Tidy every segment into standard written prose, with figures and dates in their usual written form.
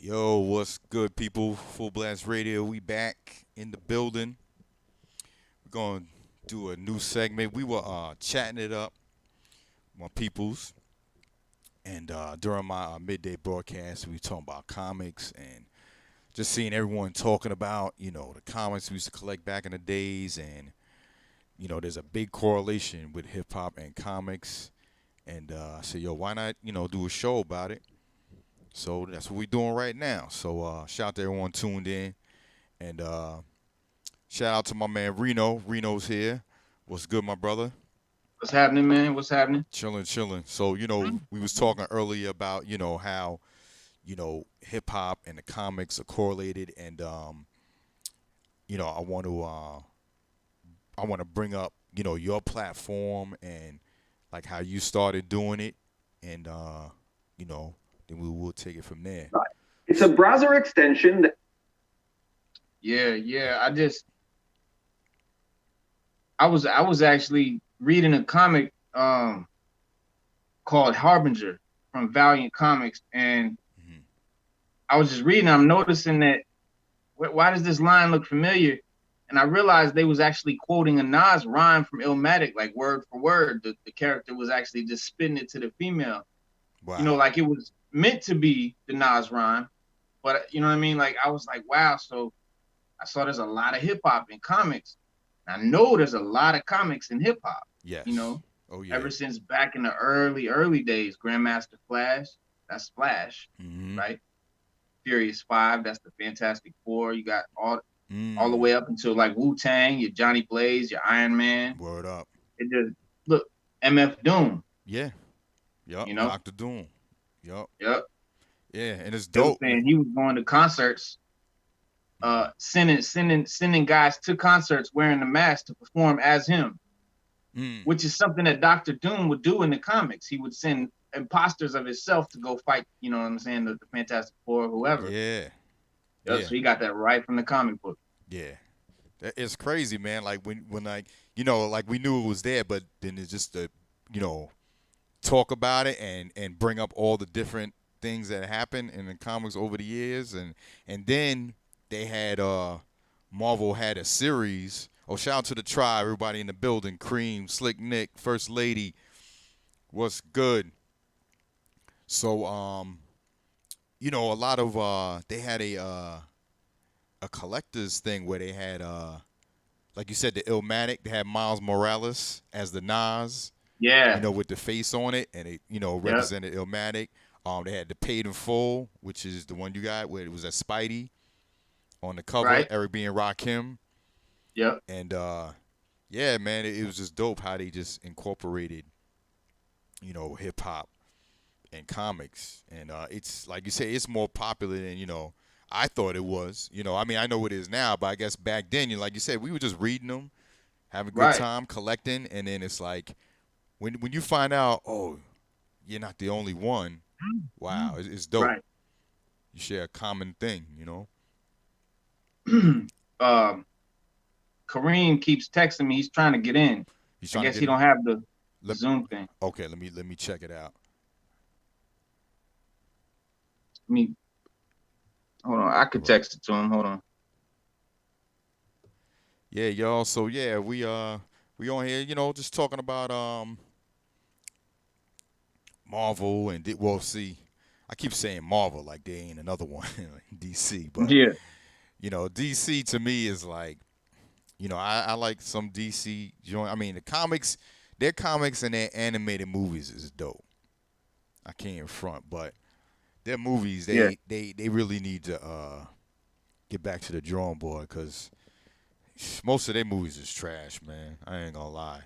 Yo, what's good, people? Fullblast Radio, we back in the building. We're going to do a new segment. We were chatting it up, my peoples, and during my midday broadcast, we were talking about comics and just seeing everyone talking about, the comics we used to collect back in the days, and, there's a big correlation with hip-hop and comics, and I said, yo, why not, do a show about it? So that's what we're doing right now. So shout out to everyone tuned in. And shout out to my man Reno. Reno's here. What's good, my brother? What's happening, man? What's happening? Chilling. So, we was talking earlier about, how, hip-hop and the comics are correlated. And, I want to bring up, your platform and, like, how you started doing it. And, then we will take it from there. It's a browser extension. Yeah. I was actually reading a comic called Harbinger from Valiant Comics, and I was just reading. I'm noticing that why does this line look familiar? And I realized they was actually quoting a Nas rhyme from Illmatic, like word for word. The character was actually just spitting it to the female. Wow. Like it was meant to be the Nas rhyme, but you know what I mean? Like I was like, wow. So I saw there's a lot of hip hop in comics. I know there's a lot of comics in hip hop. Yes. Oh yeah. Ever since back in the early days, Grandmaster Flash, that's Flash, right? Furious 5, that's the Fantastic Four. You got all the way up until like Wu-Tang, your Johnny Blaze, your Iron Man. Word up. It just look, MF Doom. Yeah. Yup. Dr. Doom. Yup. Yeah, and it's dope. And he was going to concerts, sending guys to concerts wearing the mask to perform as him, which is something that Dr. Doom would do in the comics. He would send imposters of himself to go fight, you know what I'm saying, the Fantastic Four or whoever. Yeah. So he got that right from the comic book. Yeah. It's crazy, man. Like when like, like we knew it was there, but then it's just the, talk about it and bring up all the different things that happened in the comics over the years, and then they had Marvel had a series. Oh, shout out to the tribe, everybody in the building, Cream, Slick Nick, First Lady, what's good? So a lot of they had a collector's thing where they had like you said, the Illmatic. They had Miles Morales as the Nas. Yeah. With the face on it, and it, represented Illmatic. They had the Paid in Full, which is the one you got where it was a Spidey on the cover, right. Eric B. and Rakim. Yep. And yeah, man, it was just dope how they just incorporated, hip hop and comics. And it's like you say, it's more popular than I thought it was. I mean, I know it is now, but I guess back then, like you said, we were just reading them, having a good time, collecting, and then it's like. When you find out, oh, you're not the only one, wow, it's dope. Right. You share a common thing, Kareem keeps texting me. He's trying to get in. I guess he don't have the Zoom thing. Okay, let me check it out. Hold on. I could text it to him. Hold on. Yeah, y'all. So yeah, we on here, just talking about Marvel and see, I keep saying Marvel like there ain't another one in DC, but DC to me is like, I like some DC joint. I mean, their comics and their animated movies is dope. I can't front, but their movies they really need to get back to the drawing board because most of their movies is trash, man. I ain't gonna lie.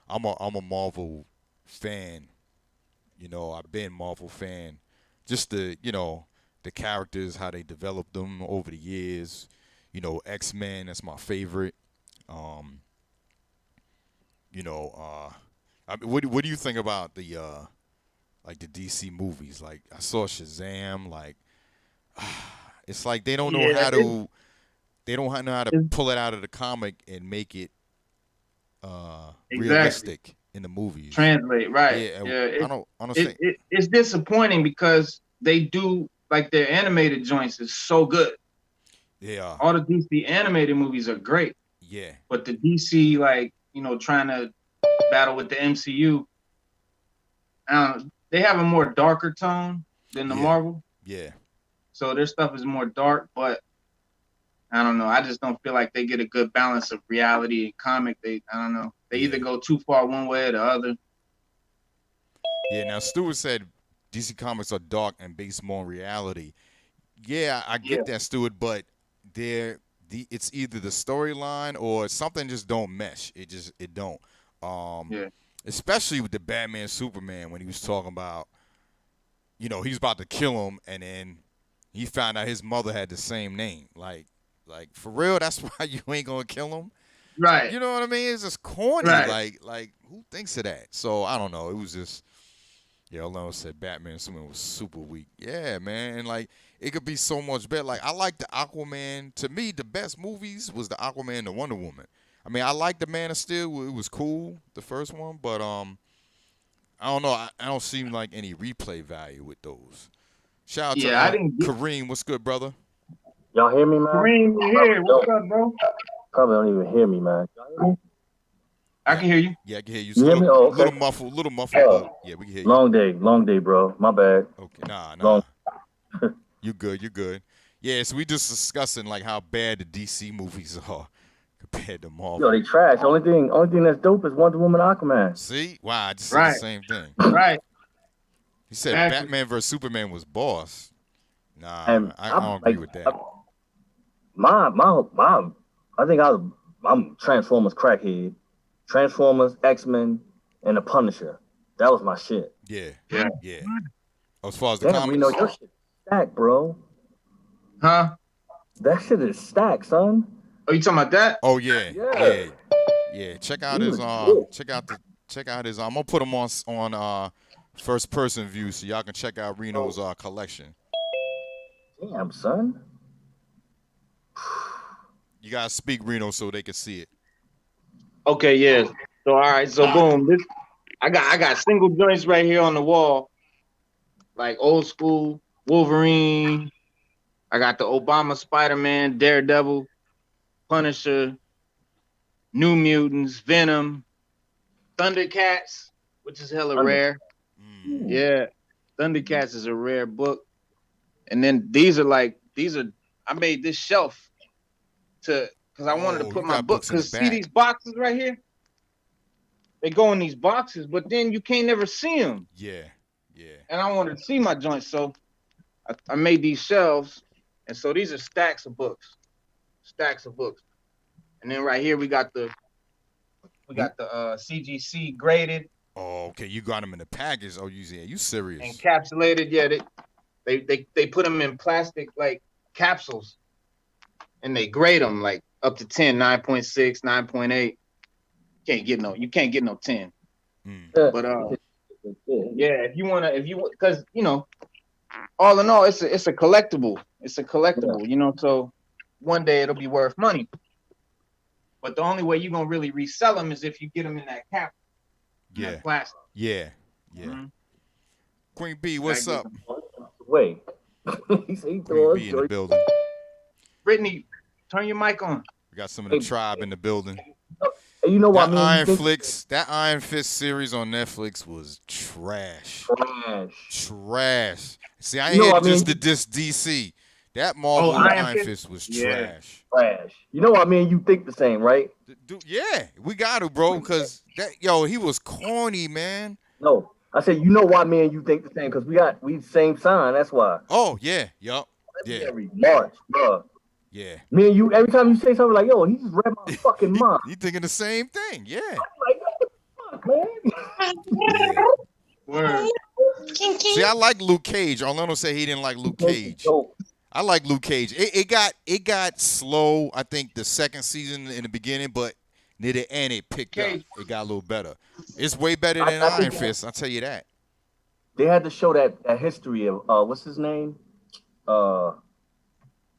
I'm a Marvel fan. I've been Marvel fan. Just the characters, how they developed them over the years. X-Men, that's my favorite. I mean, what do you think about the like the DC movies? Like I saw Shazam. Like it's like they don't know how to. They don't know how to pull it out of the comic and make it realistic in the movies. Translate, right? Yeah. I don't say it's disappointing because they do like their animated joints is so good. Yeah. All the DC animated movies are great. Yeah. But the DC, like, you know, trying to battle with the MCU, they have a more darker tone than the Marvel. Yeah. So their stuff is more dark, but I don't know. I just don't feel like they get a good balance of reality and comic. I don't know. They either go too far one way or the other. Yeah, now Stewart said DC Comics are dark and based more on reality. Yeah, I get that, Stewart, but it's either the storyline or something just don't mesh. It don't. Especially with the Batman Superman when he was talking about, you know, he's about to kill him and then he found out his mother had the same name. Like for real, that's why you ain't gonna kill him? Right. You know what I mean? It's just corny. Right. Like who thinks of that? So I don't know. It was just Alone said Batman Superman was super weak. Yeah, man. And like it could be so much better. Like I like the Aquaman. To me, the best movies was the Aquaman and the Wonder Woman. I mean, I like the Man of Steel. It was cool, the first one, but I don't know. I don't see like any replay value with those. Shout out to Kareem. What's good, brother? Y'all hear me, man? Kareem, you here? What's up, bro? Probably don't even hear me, man. I can hear you. Yeah, I can hear you. You hear me? Oh, okay. Little muffled, but yeah, we can hear you. Long day, bro. My bad. Okay, nah. You good. Yeah, so we just discussing like how bad the DC movies are compared to Marvel. Yo, they trash. Only thing that's dope is Wonder Woman, Aquaman. See? Wow, I just said the same thing. Right. He said Batman vs Superman was boss. Nah, I don't agree with that. I think I'm Transformers crackhead. Transformers, X-Men, and the Punisher. That was my shit. Yeah. As far as the comics, you know your shit stacked, bro. Huh? That shit is stacked, son. Oh, you talking about that? Oh yeah. Check out his check out his. I'm gonna put him on first person view so y'all can check out Reno's collection. Damn, son. You gotta speak Reno so they can see it. Okay, yeah. So all right, so boom. I got single joints right here on the wall, like old school Wolverine. I got the Obama Spider-Man, Daredevil, Punisher, New Mutants, Venom, Thundercats, which is hella rare. Yeah, Thundercats is a rare book. And then I made this shelf because I wanted to put my books. Because see these boxes right here? They go in these boxes, but then you can't never see them. Yeah. And I wanted to see my joints, so I made these shelves. And so these are stacks of books. And then right here we got the CGC graded. Oh, okay. You got them in the package. Oh, you serious? Encapsulated. Yeah, they put them in plastic like capsules, and they grade them like up to 10, 9.6, 9.8. You can't get no 10. But yeah, because you know, all in all, it's a collectible. It's a collectible, you know. So one day it'll be worth money. But the only way you're gonna really resell them is if you get them in that cap. Yeah. That plastic. Yeah. Mm-hmm. Queen B, what's up? Wait. Queen B in the building. Brittany, turn your mic on. We got some of the tribe in the building. And you know what, that Iron Fist series on Netflix was trash. See, I ain't here just to diss DC. That Marvel Iron Fist was trash. You know what, man? You think the same, right? Dude, yeah, we got to, bro, because he was corny, man. No, I said, you know why, man? You think the same because we same sign. That's why. Oh yeah, yup, yeah. Every March, bro. Yeah. Me and you, every time you say something like, yo, he just read my fucking mind. You thinking the same thing, yeah. I'm like, what the fuck, man? Word. See, I like Luke Cage. Orlando said he didn't like Luke Cage. I like Luke Cage. It got slow, I think, the second season in the beginning, but near the end it picked up. It got a little better. It's way better than Iron Fist, I'll tell you that. They had to show that history of what's his name?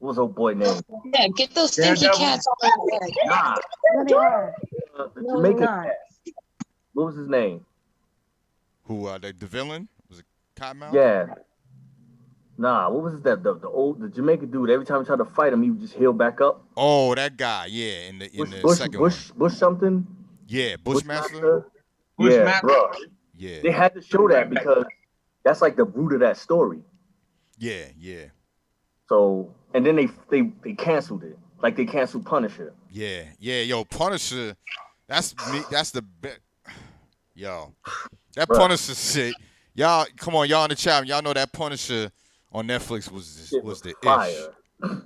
What was old boy name? Yeah, get those stinky cats out of there. Nah. No, they are. The Jamaican cat. What was his name? Who, the villain? Was it Cottonmouth? Yeah. Nah, what was that? The Jamaican dude. Every time he tried to fight him, he would just heal back up. Oh, that guy. Yeah, in the second one. Bush something. Yeah, Yeah, Bushmaster. Bushmaster. bro. Yeah. They had to show that because that's like the root of that story. Yeah, yeah. So, and then they canceled it. Like they canceled Punisher. Yeah, yeah, yo, Punisher. That's me. That's the best. Yo, that Bruh. Punisher shit. Y'all, come on, y'all in the chat. Y'all know that Punisher on Netflix was the fire. ish.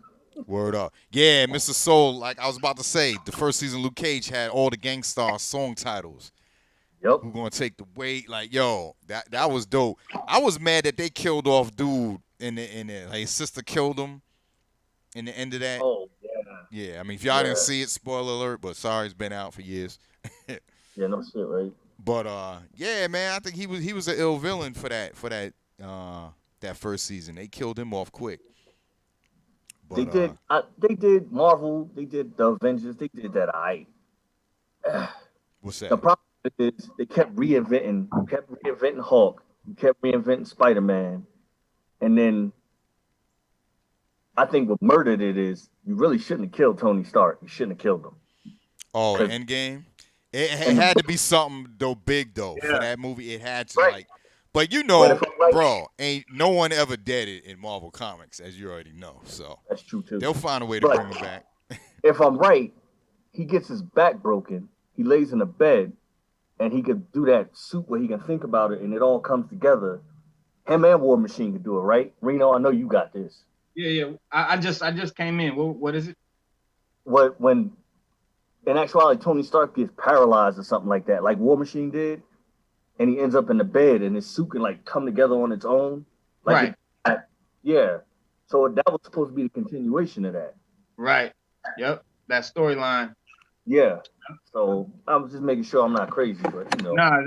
Word up. Yeah, Mr. Soul. Like I was about to say, the first season Luke Cage had all the Gangstar song titles. Yep. Who gonna take the weight? Like, yo, that was dope. I was mad that they killed off dude in the like his sister killed him in the end of that. Oh yeah. Yeah, I mean, if y'all didn't see it, spoiler alert, but sorry, it's been out for years. Yeah, no shit, right? But yeah, man, I think he was an ill villain for that first season. They killed him off quick. But, they did Marvel, they did the Avengers, they did that. What's that? The problem is they kept reinventing Hulk, you kept reinventing Spider-Man, and then I think what murdered it is you really shouldn't have killed Tony Stark. You shouldn't have killed him. Oh, Endgame? It had to be something big though for that movie. It had to like, but you know, bro, ain't no one ever dead it in Marvel Comics, as you already know. So that's true too. They'll find a way to bring him back. If I'm right, he gets his back broken. He lays in a bed, and he could do that suit where he can think about it, and it all comes together. Him and War Machine could do it, right? Reno, I know you got this. Yeah. I just came in. What is it? When in actuality Tony Stark gets paralyzed or something like that, like War Machine did, and he ends up in the bed, and his suit can like come together on its own. Like right. Yeah. So that was supposed to be the continuation of that. Right. Yep. That storyline. Yeah. So I was just making sure I'm not crazy, but you know. Nah,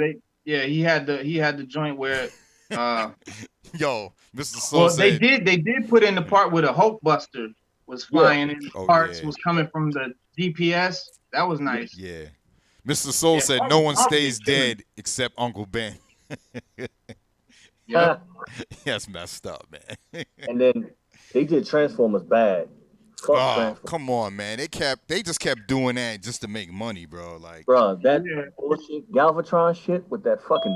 he had the joint where yo, Mr. Soul said, they did put in the part where the Hulk Buster was flying and parts was coming from the GPS. That was nice. Yeah. Mr. Soul said no one stays dead except Uncle Ben. Yeah. That's messed up, man. And then they did Transformers bad. Come on, man. They just kept doing that just to make money, bro. Like, bro, that bullshit Galvatron shit with that fucking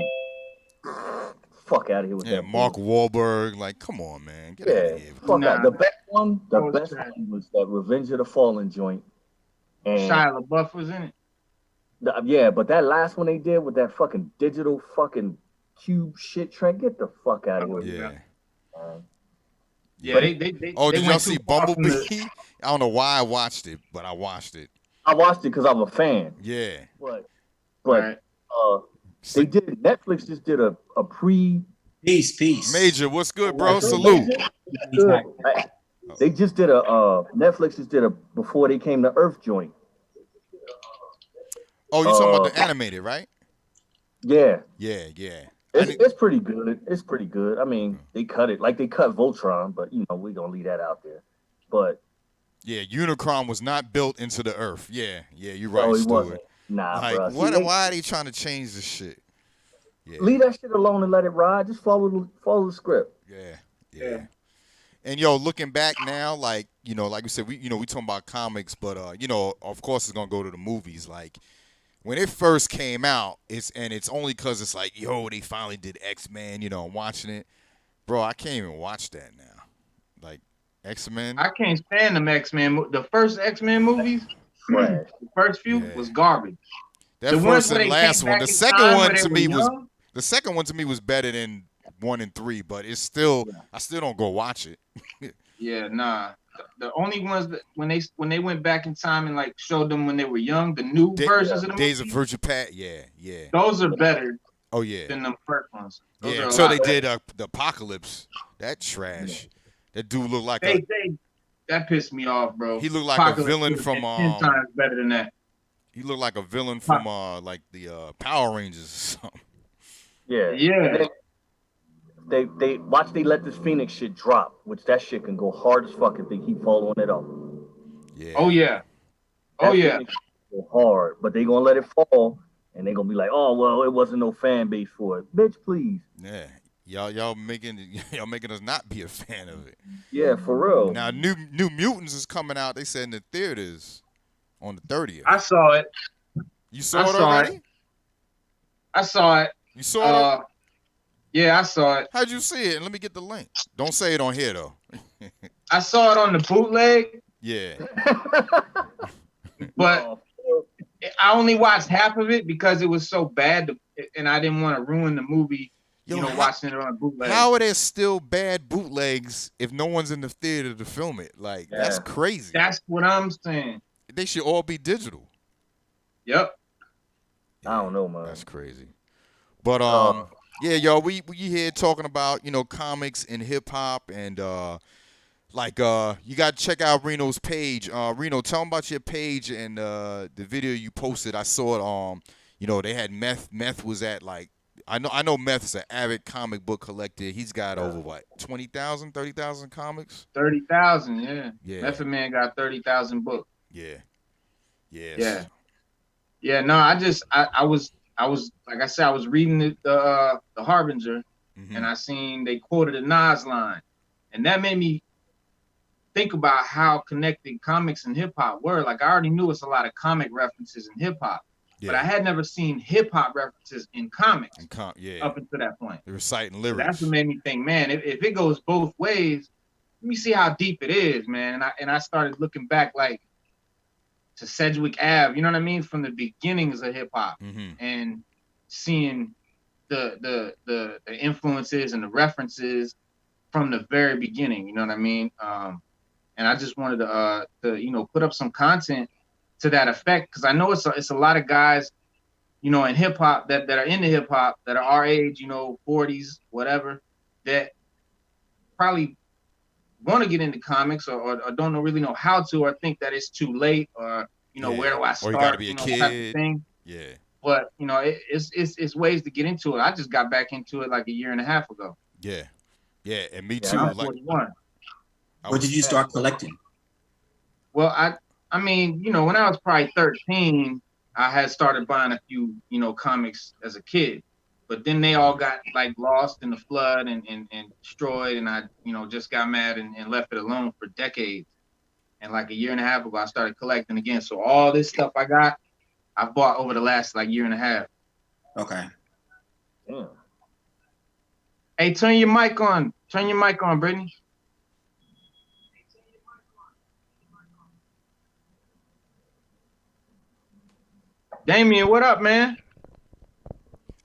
fuck out of here with that. Mark Wahlberg. Like, come on, man. Get out of here. Fuck out. The best one was that Revenge of the Fallen joint. And Shia LaBeouf was in it. But that last one they did with that fucking digital fucking cube shit train, get the fuck out of here. Yeah. They did y'all see Bumblebee? I don't know why I watched it, but I watched it. I watched it because I'm a fan. Yeah. But they did. Netflix just did a pre. Peace. Major, what's good, bro? Salute. They just did Netflix just did a before they came to Earth joint. Oh, you're talking about the animated, right? Yeah. Yeah. It's pretty good. It's pretty good. I mean, they cut it like they cut Voltron, but you know we gonna leave that out there. But yeah, Unicron was not built into the Earth. Yeah, you're right, he Stuart. wasn't. Nah, like, bro. Why are they trying to change this shit? Yeah. Leave that shit alone and let it ride. Just follow the script. Yeah. And yo, looking back now, like like we said, we talking about comics, but of course it's gonna go to the movies. Like when it first came out, it's only because it's like, yo, they finally did X-Men. I'm watching it, bro. I can't even watch that now. Like X-Men. I can't stand them X-Men. The first X-Men movies, the first few was garbage. That first and last one. The second one to me was better than 1 and 3, but it's still I still don't go watch it. Yeah, nah. The only ones that when they went back in time and like showed them when they were young, the new versions of the Days movie, of Future Past, yeah. Those are better. Oh yeah. Than the first ones. Those so they did the Apocalypse. That trash. That dude looked like that pissed me off, bro. He looked like a villain from 10 times better than that. He looked like a villain from like the Power Rangers or something. Yeah. They let this Phoenix shit drop, which that shit can go hard as fuck if they keep following it up. Yeah. Oh yeah. Go hard, but they gonna let it fall, and they gonna be like, oh well, it wasn't no fan base for it, bitch. Please. y'all making us not be a fan of it. Yeah, for real. Now, New Mutants is coming out. They said in the theaters on the 30th. I saw it. You saw it already? I saw it. You saw it? Yeah, I saw it. How'd you see it? And let me get the link. Don't say it on here though. I saw it on the bootleg. Yeah. But I only watched half of it because it was so bad, and I didn't want to ruin the movie. Watching it on a bootleg. How are there still bad bootlegs if no one's in the theater to film it? Like that's crazy. That's what I'm saying. They should all be digital. Yep. I don't know, man. That's crazy. But yeah, y'all, we here talking about comics and hip hop and you got to check out Reno's page. Reno, tell them about your page and the video you posted. I saw it. They had Meth. Meth was at I know Meth is an avid comic book collector. He's got over 20,000, 30,000 comics. 30,000, yeah. Yeah. Method Man got 30,000 books. Yeah. Yes. Yeah. Yeah. No, I was like I said, I was reading the Harbinger, and I seen they quoted a Nas line, and that made me think about how connected comics and hip hop were. Like I already knew it's a lot of comic references in hip hop. Yeah. But I had never seen hip-hop references in comics up until that point. They're reciting lyrics. So that's what made me think, man, if it goes both ways, let me see how deep it is, man. And I started looking back to Sedgwick Ave, you know what I mean, from the beginnings of hip-hop, and seeing the influences and the references from the very beginning, you know what I mean? And I just wanted to put up some content to that effect, because I know it's a lot of guys, in hip hop that are into hip hop that are our age, 40s, whatever, that probably want to get into comics or don't really know how to, or think that it's too late, or where do I start? Or you got to be a kid. Type of thing. Yeah. But it's ways to get into it. I just got back into it like a year and a half ago. Yeah. Yeah, and me too. I'm 41. When did you start collecting? Well, I mean, when I was probably 13, I had started buying a few, comics as a kid. But then they all got lost in the flood and destroyed, and I, just got mad and left it alone for decades. And a year and a half ago, I started collecting again. So all this stuff I bought over the last year and a half. Okay. Yeah. Hey, turn your mic on. Turn your mic on, Brittany. Damien, what up, man?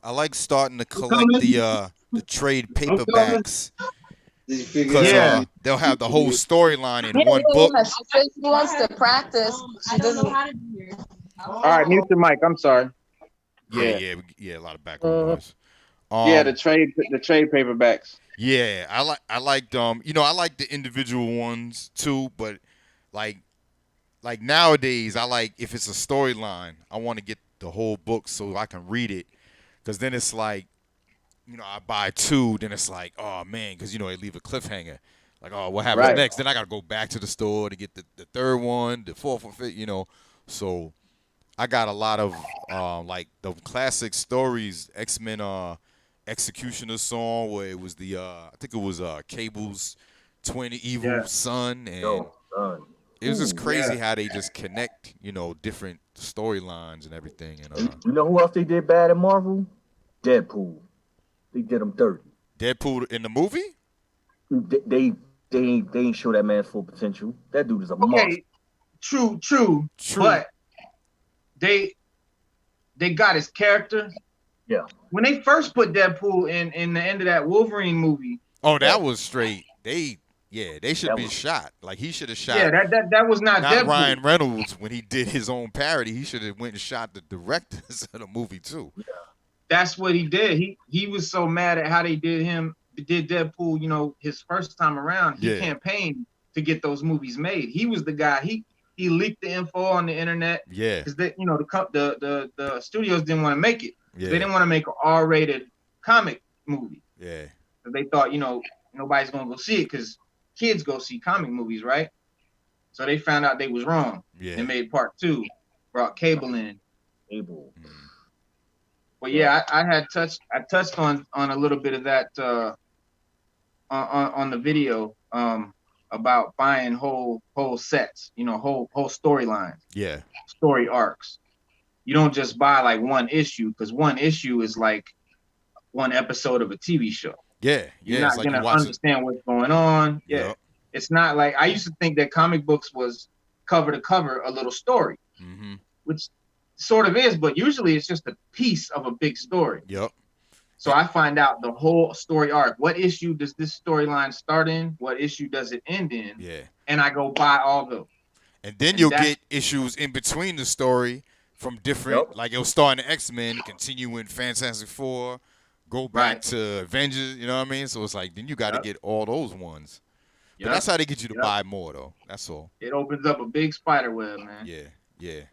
I like starting to collect the trade paperbacks because they'll have the whole storyline in one book. She wants to practice. She doesn't. All right, mute the mic. I'm sorry. Yeah, a lot of background noise. The trade paperbacks. Yeah, I liked I like the individual ones too, but like nowadays, I like if it's a storyline, I want to get the whole book so I can read it, because then it's I buy two, then it's oh man, because they leave a cliffhanger, oh, what happens next? Then I gotta go back to the store to get the third one, the fourth or fifth, So I got a lot of the classic stories, X-Men Executioner song, where it was I think it was Cable's twin evil son, and it was just crazy how they just connect, different storylines and everything. And you know who else they did bad in Marvel? Deadpool. They did him dirty. Deadpool in the movie? They ain't show that man's full potential. That dude is a monster. True. But they got his character. Yeah. When they first put Deadpool in the end of that Wolverine movie. Oh, that was straight. They should be shot. He should have shot. Yeah, that was not Deadpool. Ryan Reynolds when he did his own parody. He should have went and shot the directors of the movie too. Yeah. That's what he did. He was so mad at how they did Deadpool. His first time around, he campaigned to get those movies made. He was the guy. He leaked the info on the internet. Yeah. Because the studios didn't want to make it. Yeah. They didn't want to make an R-rated comic movie. Yeah. Because they thought nobody's gonna go see it because kids go see comic movies, right? So they found out they was wrong. Yeah. They made part 2, brought Cable in. Cable. But yeah, I touched on a little bit of that on the video about buying whole sets, whole storylines, story arcs. You don't just buy like one issue, because one issue is like one episode of a TV show. Yeah, You're not gonna understand what's going on. Yeah, it's not like I used to think that comic books was cover to cover a little story, which sort of is, but usually it's just a piece of a big story. Yep. So I find out the whole story arc. What issue does this storyline start in? What issue does it end in? Yeah. And I go buy all those. And then you'll get issues in between the story from different, like it'll start in X-Men, continue in Fantastic Four, go back to Avengers, you know what I mean? So it's like, then you got to get all those ones. But that's how they get you to buy more, though. That's all. It opens up a big spider web, man. Yeah.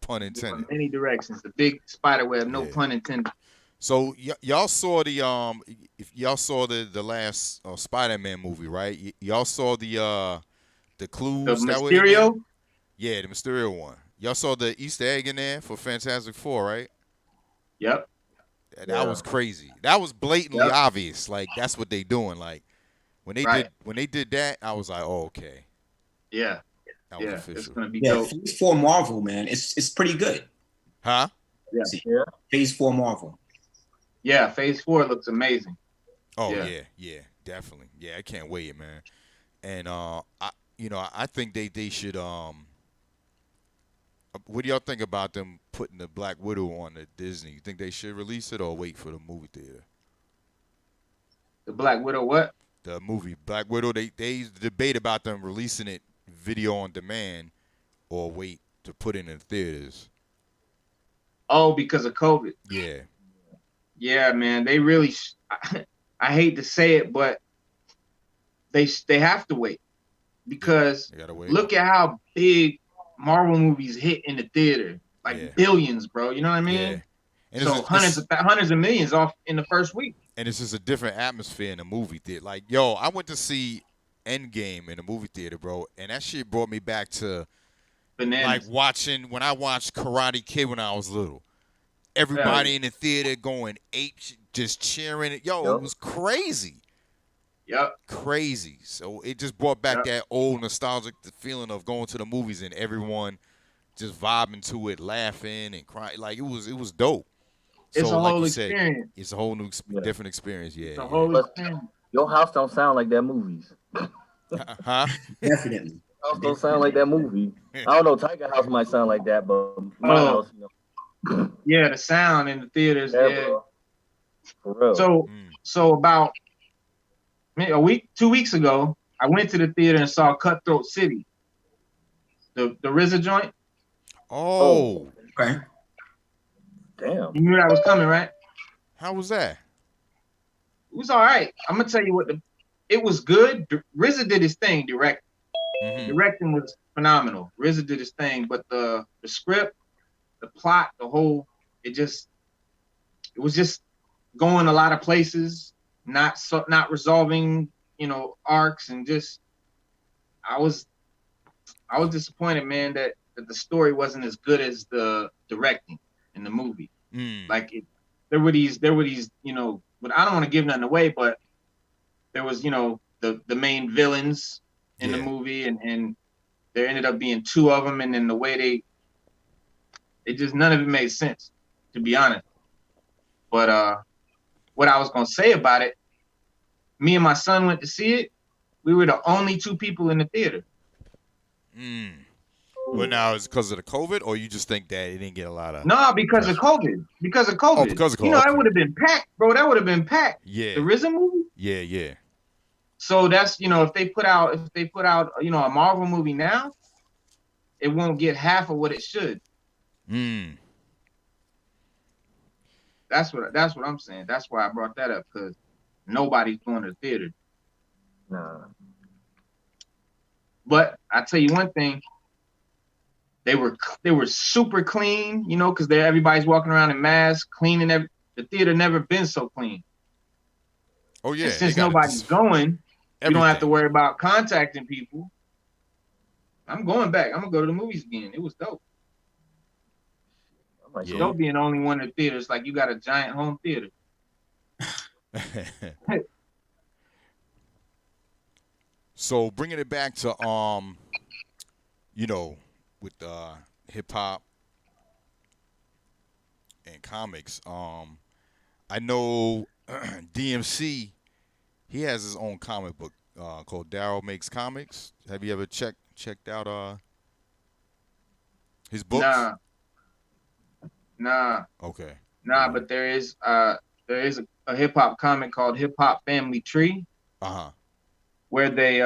Pun intended. Many directions. The big spider web, no pun intended. So y'all saw if y'all saw the last Spider-Man movie, right? Y'all saw the clues. The Mysterio? The Mysterio one. Y'all saw the Easter egg in there for Fantastic Four, right? Yep. That was crazy. That was blatantly obvious. Like that's what they doing. Like when they did that, I was like, oh, okay. Yeah. That was official. It's gonna be dope. Phase 4 Marvel, man. It's pretty good. Huh? Yeah. Phase 4 Marvel. Yeah, Phase 4 looks amazing. Oh yeah, definitely. Yeah, I can't wait, man. And I think they should what do y'all think about them putting the Black Widow on the Disney? You think they should release it or wait for the movie theater? The Black Widow what? The movie Black Widow, they debate about them releasing it video on demand or wait to put it in the theaters. Oh, because of COVID. Yeah. Yeah, man. They really I hate to say it, but they have to wait. Because look at how big Marvel movies hit in the theater, like billions, bro. You know what I mean? Yeah. And so hundreds of millions off in the first week. And it's just a different atmosphere in the movie theater. Like, yo, I went to see Endgame in the movie theater, bro, and that shit brought me back to bananas. Like when I watched Karate Kid when I was little. Everybody in the theater going ape, just cheering it. Yo, it was crazy. Yep. Crazy. So it just brought back that old nostalgic feeling of going to the movies and everyone just vibing to it, laughing and crying. Like it was dope. It's so, a like whole you experience. Said, it's a whole new, different experience. Yeah. It's a whole experience. Your house don't sound like that movies. Huh? Definitely. House don't sound like that movie. I don't know. Tiger House might sound like that, but my house, Yeah, the sound in the theaters. Yeah. For real. So about 2 weeks ago, I went to the theater and saw Cutthroat City, the RZA joint. Oh, okay. Damn. You knew that was coming, right? How was that? It was all right. I'm gonna tell you what it was good. RZA did his thing. Directing was phenomenal. RZA did his thing, but the script, the plot, the whole, it was just going a lot of places, not resolving, arcs, and just I was disappointed, man, that the story wasn't as good as the directing in the movie. Like there were these, but I don't want to give nothing away, but there was, the main villains in the movie, and there ended up being two of them, and then the way it just, none of it made sense, to be honest. But what I was gonna say about it, me and my son went to see it. We were the only two people in the theater. Well, now is it because of the COVID, or you just think that it didn't get a lot of? No, because of COVID. Because of COVID. Oh, because of COVID. That would have been packed, bro. That would have been packed. Yeah. The RZA movie. Yeah. So that's, if they put out a Marvel movie now, it won't get half of what it should. That's what I'm saying. That's why I brought that up, because nobody's going to the theater. Nah. But I tell you one thing, they were super clean, because everybody's walking around in masks, cleaning. The theater never been so clean. Oh yeah. And since nobody's going, you don't have to worry about contacting people. I'm going back. I'm gonna go to the movies again. It was dope. Yeah. Don't be an only one in the theater. It's like you got a giant home theater. So bringing it back to you know, with hip hop and comics, I know DMC, he has his own comic book called Daryl Makes Comics. Have you ever checked out his books? Nah. Okay. But there is a hip hop comic called Hip Hop Family Tree. Where they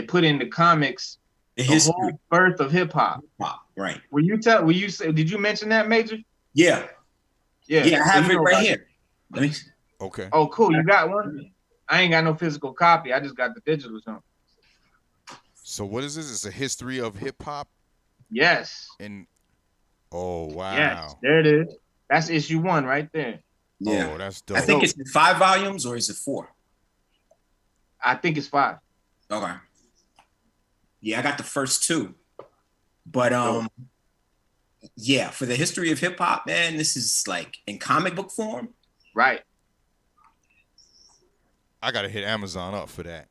put in the comics the whole birth of hip hop. Right. Did you mention that, Major? Yeah. I have it right here. Let me see. Okay. Oh, cool. You got one? I ain't got no physical copy. I just got the digital one. So what is this? It's a history of hip hop? Yes. Oh, wow. Yes, there it is. That's issue 1 right there. Yeah. Oh, that's dope. I think it's in 5 volumes, or is it 4? I think it's 5. Okay. Yeah, I got the first 2. But yeah, for the history of hip hop, man, this is like in comic book form. Right. I gotta hit Amazon up for that.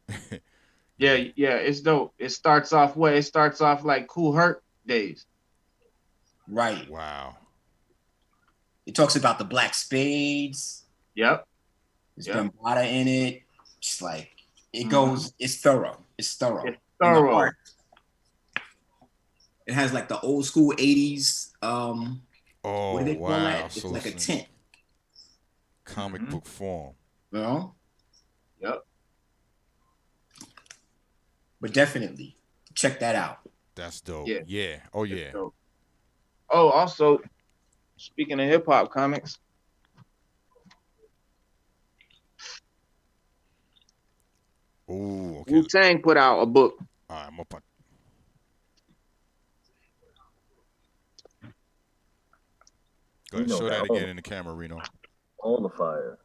Yeah, it's dope. It starts off like Cool Herc days. Right. Wow. It talks about the Black Spades. Yep. There's Bambaataa in it. Just like it goes. It's thorough. It's thorough. It has like the old school 80s. Oh, what do they call that? It's so like a tent. Comic book form. No. Yep. But definitely check that out. That's dope. Yeah. Yeah. Oh yeah. Oh, also, speaking of hip hop comics. Ooh, okay. Wu-Tang put out a book. All right, I'm up. Go ahead, show that again in the camera, Reno. On the fire.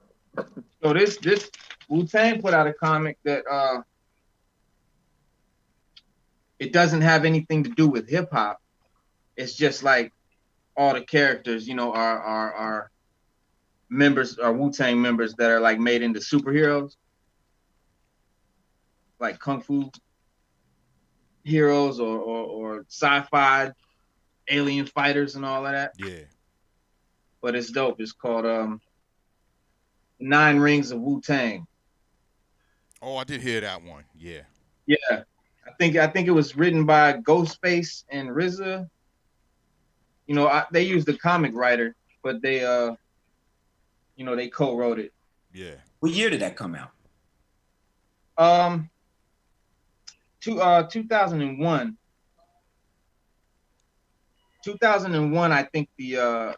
So this Wu-Tang put out a comic that it doesn't have anything to do with hip hop. It's just like all the characters, are members, are Wu-Tang members that are like made into superheroes, like kung fu heroes or sci-fi alien fighters and all of that. Yeah. But it's dope. It's called 9 Rings of Wu-Tang. Oh, I did hear that one. Yeah. Yeah. I think it was written by Ghostface and RZA. They used the comic writer, but they they co-wrote it. Yeah. What year did that come out? 2001. 2001, I think the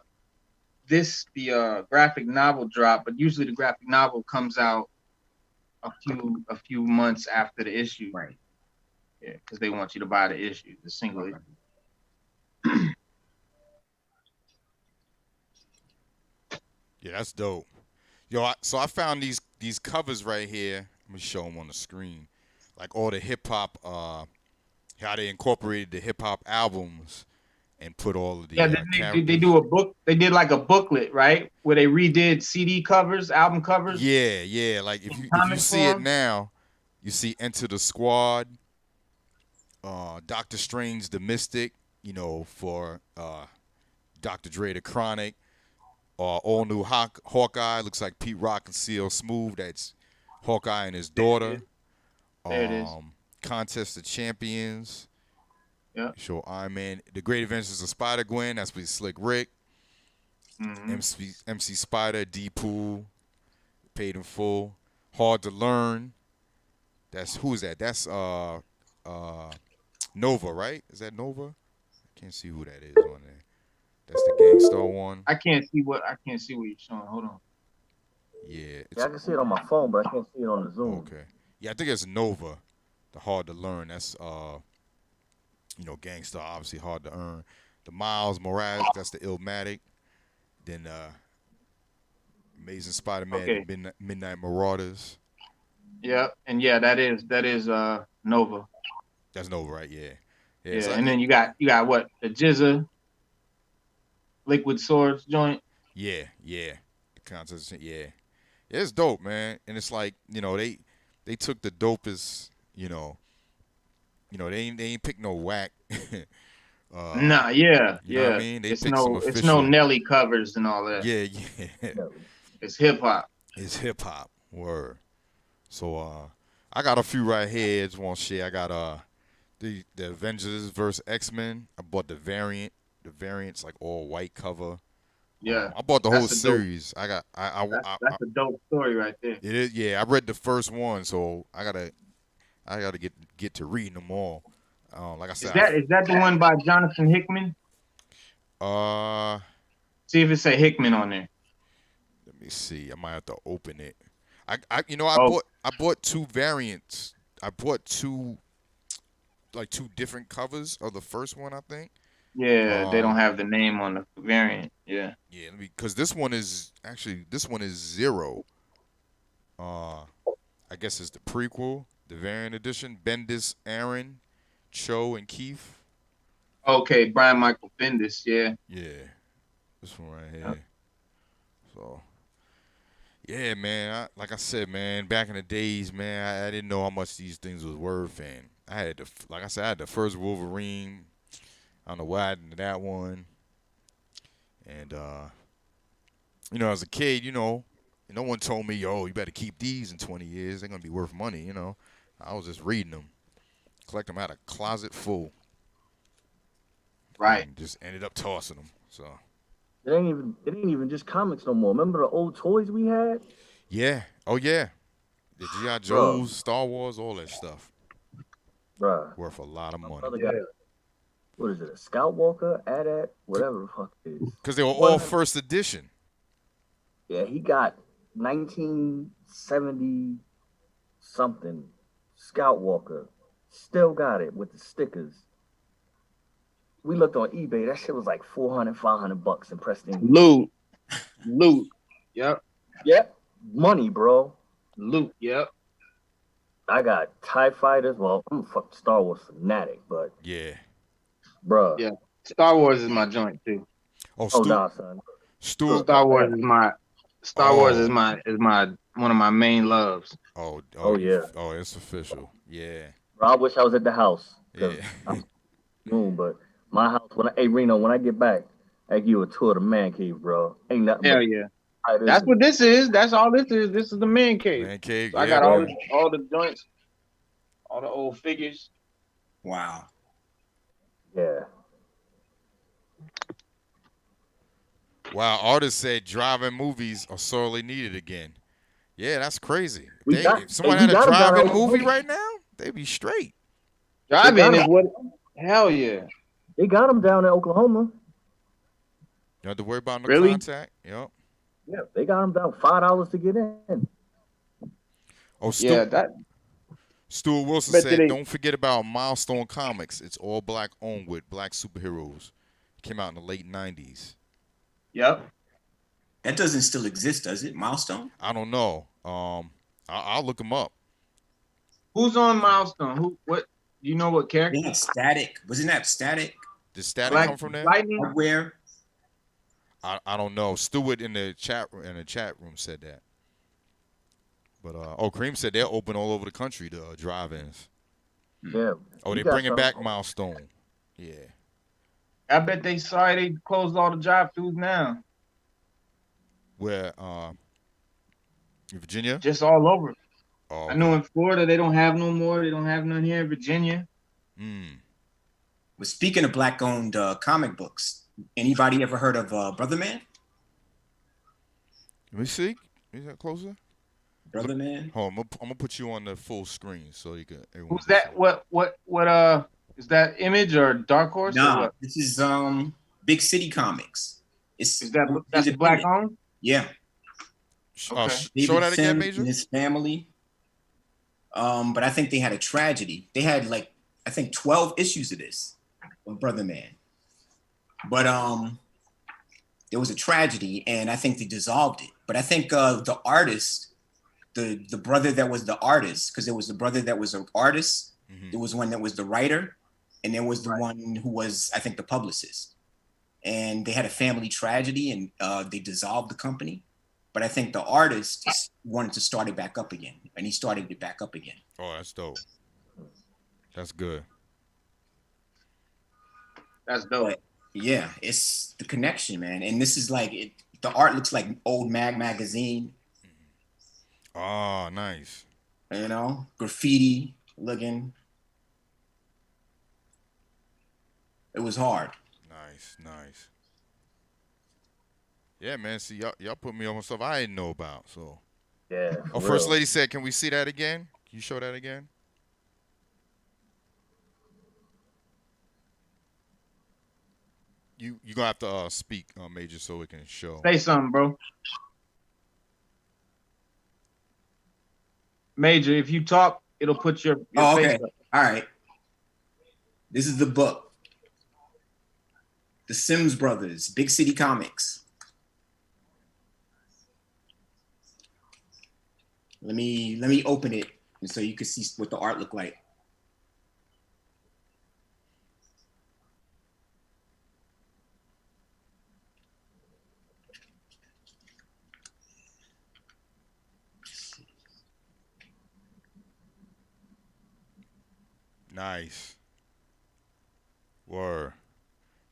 graphic novel dropped, but usually the graphic novel comes out a few months after the issue. Right. Yeah, because they want you to buy the issue, the single issue. Yeah, that's dope. Yo, so I found these covers right here. Let me show them on the screen. Like all the hip hop, how they incorporated the hip hop albums and put all of the they do a book. They did like a booklet, right, where they redid CD covers, album covers. Yeah. Like if you see it now, you see Enter the Squad, Dr. Strange the Mystic, for Dr. Dre the Chronic, all new Hawkeye, looks like Pete Rock and CL Smooth. That's Hawkeye and his daughter. There it is. Contest of Champions. Yeah. Show Iron Man. The Great Adventures of Spider-Gwen. That's with Slick Rick. MC Spider, Deadpool, Paid in Full. Hard to Learn. Who's that? That's Nova, right? Is that Nova? I can't see who that is on there. That's the Gangstar one. I can't see what you're showing. Hold on. Yeah. I can see it on my phone, but I can't see it on the Zoom. Okay. Yeah, I think it's Nova. The Hard to Learn. That's Gangstar, obviously Hard to Earn. The Miles Morales, that's the Illmatic. Then Amazing Spider-Man, Midnight Marauders. Yeah, and that is Nova. That's Nova, right? Yeah. Yeah, and then you got what? The Jizza Liquid Swords joint. Yeah. The contest, yeah. It's dope, man. And it's like, they took the dopest, they ain't pick no whack. Nah, yeah. You know what I mean? They It's picked some it's official. no Nelly covers and all that. Yeah. It's hip hop. It's hip hop. Word. So I got a few right here. I just want to share. I got the Avengers versus X-Men. I bought the variant. The variant's like all white cover. Yeah. I bought the whole That's a series. That's a dope story right there. It is. Yeah, I read the first one, so I gotta get to reading them all. Like I said, Is that the one by Jonathan Hickman? See if it say Hickman on there. Let me see. I might have to open it. I bought two variants. I bought two different covers of the first one, I think. Yeah, they don't have the name on the variant. Yeah. Yeah, because this one is Zero. I guess it's the prequel, the variant edition. Bendis, Aaron, Cho, and Keith. Okay, Brian Michael Bendis. Yeah. Yeah, this one right here. So, yeah, man. Like I said, man, back in the days, man, I didn't know how much these things was worth, and I had the first Wolverine. I don't know why I did that one. And as a kid, no one told me, yo, you better keep these in 20 years. They're gonna be worth money, I was just reading them, collect them out of a closet full. Right. And just ended up tossing them. So. It ain't even just comics no more. Remember the old toys we had? Yeah. Oh yeah. The G.I. Joes, Star Wars, all that stuff. Bruh. Worth a lot of money. What is it? A Scout Walker, AT-AT, whatever the fuck it is. Because they were all first edition. Yeah, he got 1970 something Scout Walker. Still got it with the stickers. We looked on eBay. That shit was like $400, $500 in Preston. Loot. Yep. Money, bro. Loot. Yep. I got TIE Fighters. Well, I'm a fucking Star Wars fanatic, but yeah, bro. Yeah. Star Wars is my joint too. Nah, son. Star Wars is my one of my main loves. Oh yeah. Oh, it's official. Yeah. Bro, I wish I was at the house. Yeah. But my house, Reno, when I get back, I give you a tour of the man cave, bro. Ain't nothing. Hell yeah. That's what this is. That's all this is. This is the man cave. Man cave. So I got all the joints, all the old figures. Wow. Yeah. Wow, artists said drive-in movies are sorely needed again. Yeah, that's crazy. If someone had a drive-in movie right now, they'd be straight. Drive-in is what? Hell yeah. They got them down in Oklahoma. You don't have to worry about no Really? contact. Yep. Yeah, they got them down $5 to get in. Oh, Stuart Wilson said, don't forget about Milestone Comics. It's all black owned with black superheroes. Came out in the late 90s. Yep. That doesn't still exist, does it? Milestone? I don't know. I'll look them up. Who's on Milestone? What? You know what character? Yeah, Static. Wasn't that Static? Did Static come from there? Lightning? Where? I don't know. Stuart in the chat room said that. But Cream said they're open all over the country to drive-ins. Yeah. Oh, they're bringing back Milestone. Yeah. I bet they closed all the drive-thrus now. Where? In Virginia? Just all over. Oh, I know in Florida they don't have no more. They don't have none here in Virginia. Well, speaking of black-owned comic books, anybody ever heard of Brother Man? Let me see. Is that closer? Brother Man. Hold on, I'm gonna put you on the full screen so you can. Who's that? What? Is that Image or Dark Horse? Nah, this is Big City Comics. That's black owned? Yeah. Okay. Show that again, Major. And his family. But I think they had a tragedy. They had 12 issues of this of Brother Man. But there was a tragedy, and I think they dissolved it. But I think the artist, the brother that was the artist, because there was the brother that was an artist, there was one that was the writer, and there was the one who was, I think, the publicist. and they had a family tragedy, and they dissolved the company. But I think the artist wanted to start it back up again, and he started it back up again. Oh, that's dope. That's good. That's dope. But yeah, it's the connection, man. And this is like the art looks like old magazine. Oh, nice. You know, graffiti looking. It was hard. Nice. Yeah, man. See, y'all put me on stuff I didn't know about. So. Yeah. Oh, First Lady said, "Can we see that again? Can you show that again?" You gonna have to speak, Major, so we can show. Say something, bro. Major, if you talk, it'll put your okay. face up. All right. This is the book. The Sims Brothers, Big City Comics. Let me open it and so you can see what the art look like. Nice. Word.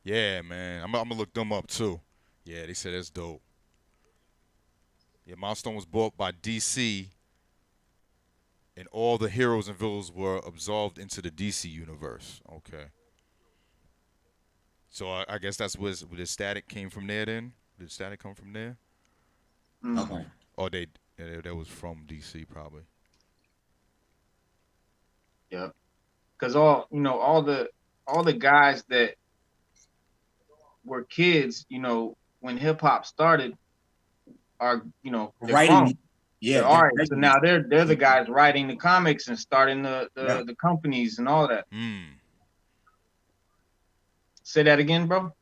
Yeah, man. I'm gonna look them up too. Yeah, they said that's dope. Yeah, Milestone was bought by DC, and all the heroes and villains were absorbed into the DC universe. Okay. So I guess that's where the static came from there. Then did static come from there? Okay. Or that was from DC probably. Yep. Because all the guys that were kids, when hip hop started, are they're Writing. grown. Yeah. All right. So now they're the guys writing the comics and starting the companies and all that. Say that again, bro.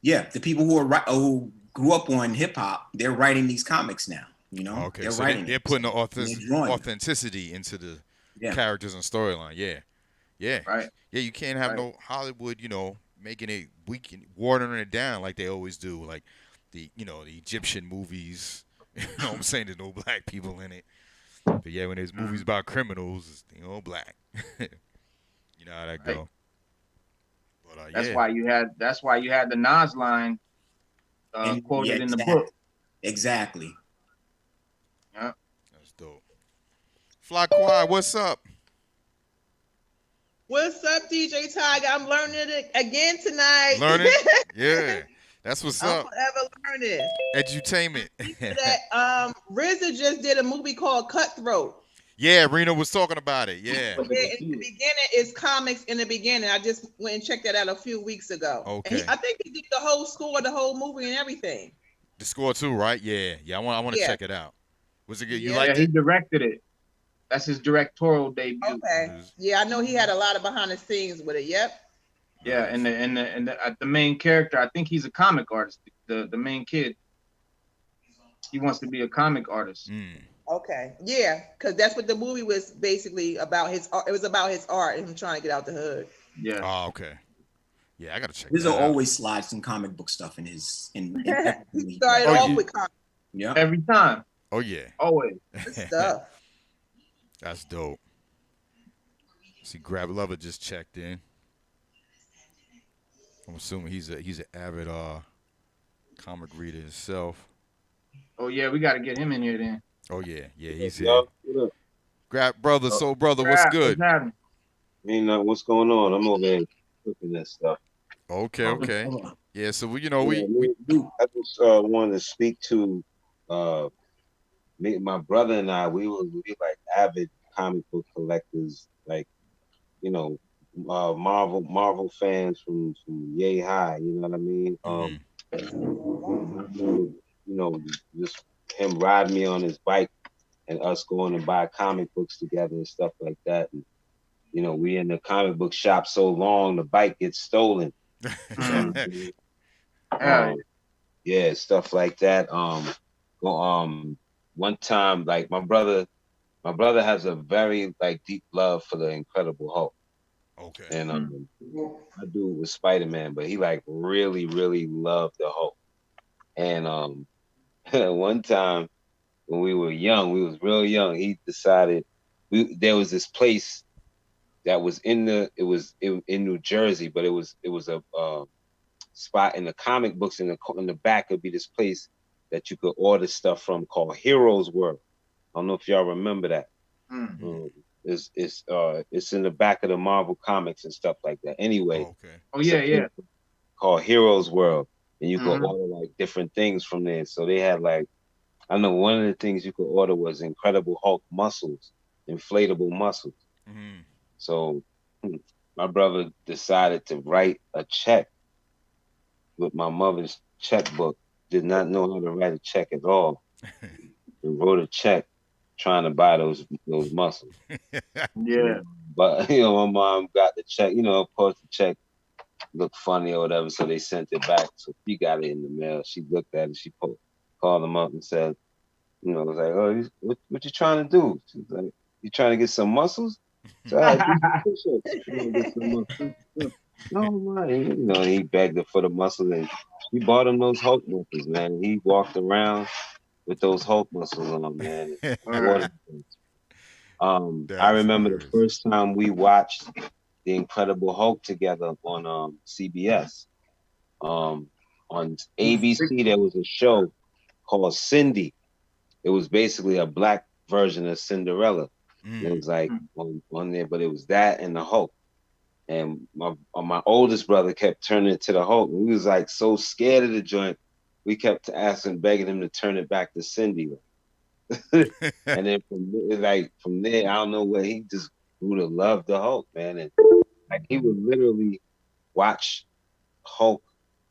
Yeah, the people who grew up on hip hop, they're writing these comics now. Okay, they're so writing. they're putting the authenticity into the characters and storyline. Yeah. Right. Yeah, you can't have no Hollywood, making it watering it down like they always do, like the Egyptian movies. You know what I'm saying? There's no black people in it. But yeah, when there's movies about criminals, it's black. You know how that go. But, that's why you had the Nas line quoted in the book. Exactly. Yeah. That's dope. Fly Quad, what's up? What's up, Djaytiger? I'm learning it again tonight. Learning? Yeah. That's what's up. I'm forever learning. Edutainment. That RZA just did a movie called Cutthroat. Yeah, Rena was talking about it. Yeah. In the beginning, it's comics in the beginning. I just went and checked that out a few weeks ago. Okay. I think he did the whole score, the whole movie, and everything. The score too, right? Yeah. I want to check it out. Was it good? You Yeah, liked he it? directed it. That's his directorial debut. Okay. Yeah, I know he had a lot of behind the scenes with it. Yep. Yeah, and the main character, I think he's a comic artist. The main kid, he wants to be a comic artist. Okay. Yeah, because that's what the movie was basically about. It was about his art and him trying to get out the hood. Yeah. Oh, okay. Yeah, I gotta check. There's always slides some comic book stuff in his. He started off with comics. Yeah. Every time. Oh yeah. Always. Good stuff. That's dope. See, Grap Lover just checked in. I'm assuming he's an avid comic reader himself. Oh yeah, we got to get him in here then. Oh yeah, he's here. Grap brother, soul brother, Grap, what's good? What's happening? What's going on? I'm over there cooking that stuff. Okay. Yeah, so we I just wanted to speak to my brother and I. We like avid comic book collectors, like Marvel fans from yay high. You know what I mean? Just him ride me on his bike and us going to buy comic books together and stuff like that. And we in the comic book shop so long, the bike gets stolen. Yeah, stuff like that. One time, like my brother has a very deep love for the Incredible Hulk. Okay. And my dude was Spider-Man, but he like really, really loved the Hulk. And one time when we were young, we was real young, he decided there was this place that was in New Jersey, but it was a spot in the comic books in the back would be this place that you could order stuff from called Heroes World. I don't know if y'all remember that. Mm-hmm. It's in the back of the Marvel comics and stuff like that. Anyway, Oh yeah. Called Heroes World, and you could order like different things from there. So they had like, I know one of the things you could order was Incredible Hulk muscles, inflatable muscles. Mm-hmm. So my brother decided to write a check with my mother's checkbook. Did not know how to write a check at all. And wrote a check trying to buy those muscles. Yeah. But my mom got the check, of course the check looked funny or whatever, so they sent it back. So she got it in the mail. She looked at it, she called them up and said, was like, oh, what you trying to do? She's like, you trying to get some muscles? So I do some push-ups. Get some muscles. No, man. He begged her for the muscles, and he bought him those Hulk muscles, man. He walked around with those Hulk muscles on, man. I remember the first time we watched The Incredible Hulk together on CBS. On ABC, there was a show called Cindy. It was basically a black version of Cinderella. It was like on there, but it was that and the Hulk. And my oldest brother kept turning it to the Hulk. We was like so scared of the joint, we kept begging him to turn it back to Cindy. And then from there, I don't know where he just grew to love the Hulk, man. And like he would literally watch Hulk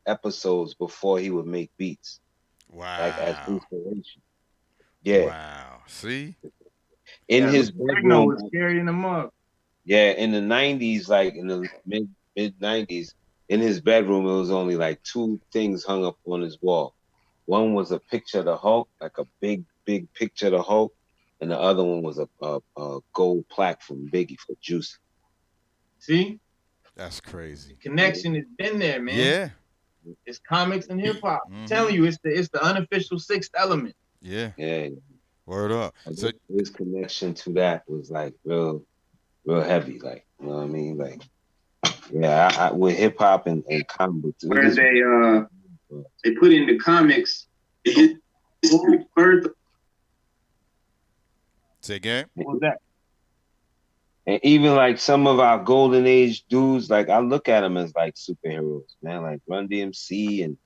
episodes before he would make beats. Wow. Like as inspiration. Yeah. Wow. See? In his bedroom. Was carrying him up. Yeah, in the 90s, like in the mid 90s, in his bedroom, it was only like two things hung up on his wall. One was a picture of the Hulk, like a big picture of the Hulk, and the other one was a gold plaque from Biggie for Juicy. See? That's crazy. Connection has been there, man. Yeah. It's comics and hip hop. I'm telling you, it's the unofficial sixth element. Yeah. Yeah. Word up. So his connection to that was like real heavy, like, you know what I mean? Like, yeah, I with hip hop and comic books. Where they put in the comics, it birth. Say again? What was that? And even like some of our golden age dudes, like I look at them as like superheroes, man. Like Run DMC and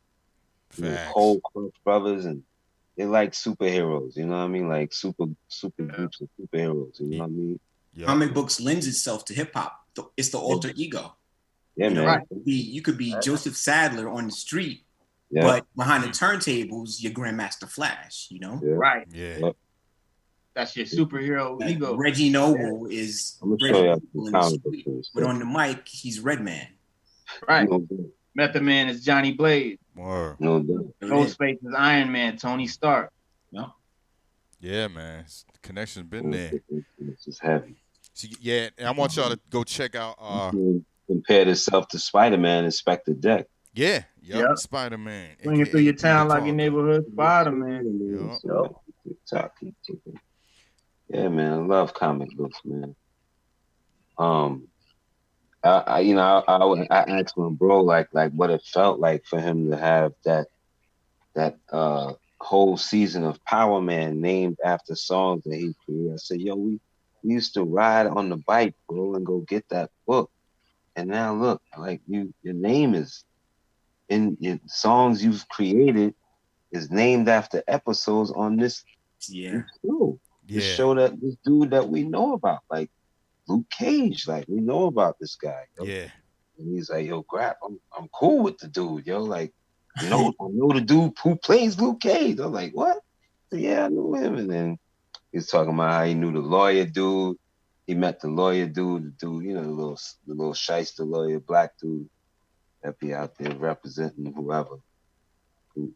Cole Crunch Brothers, and they're like superheroes. You know what I mean? Like super groups of superheroes. You know what I mean? Yep. Comic books lends itself to hip hop. It's the alter ego. Yeah, man. Right. You could be Joseph Sadler on the street, but behind the turntables, you're Grandmaster Flash. Yeah. Right. Yeah. Yep. That's your superhero ego. Reggie Noble is Reggie Noble in the street, but on the mic, he's Redman. Right. Method Man is Johnny Blade. Word. Ghostface is Iron Man, Tony Stark. No. Yeah, man. The connection's been there. It's just heavy. So, yeah, and I want y'all to go check out. Compared itself to Spider-Man, Inspector Deck. Yeah. Yep. Spider-Man. Swinging through your town like your neighborhood Spider-Man. Yep. Yeah, man. I love comic books, man. I asked my bro like what it felt like for him to have that whole season of Power Man named after songs that he created. I said, yo, we used to ride on the bike, bro, and go get that book. And now look, like your name is in your songs you've created is named after episodes on this show. This show that this dude that we know about, like Luke Cage, like we know about this guy. Yo. Yeah. And he's like, yo, Grap, I'm cool with the dude, yo. Like, I know the dude who plays Luke Cage. I'm like, what? Yeah, I knew him. And then he's talking about how he knew the lawyer dude. He met the lawyer dude, the little shyster lawyer, black dude that be out there representing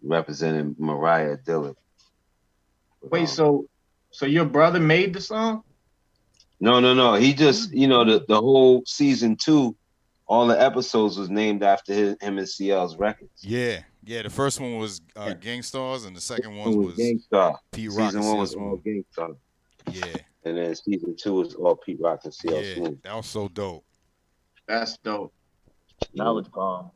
representing Mariah Dillard. Wait, so your brother made the song? No. He just, the whole season 2, all the episodes was named after him and CL's records. Yeah. The first one was Gangstars, and the second one was Gangstar. Pete Rock. Season 1 was all Gangstar. Yeah. And then season 2 was all Pete Rock and CL Yeah, Smooth. that was so dope. That's dope. Knowledge bomb.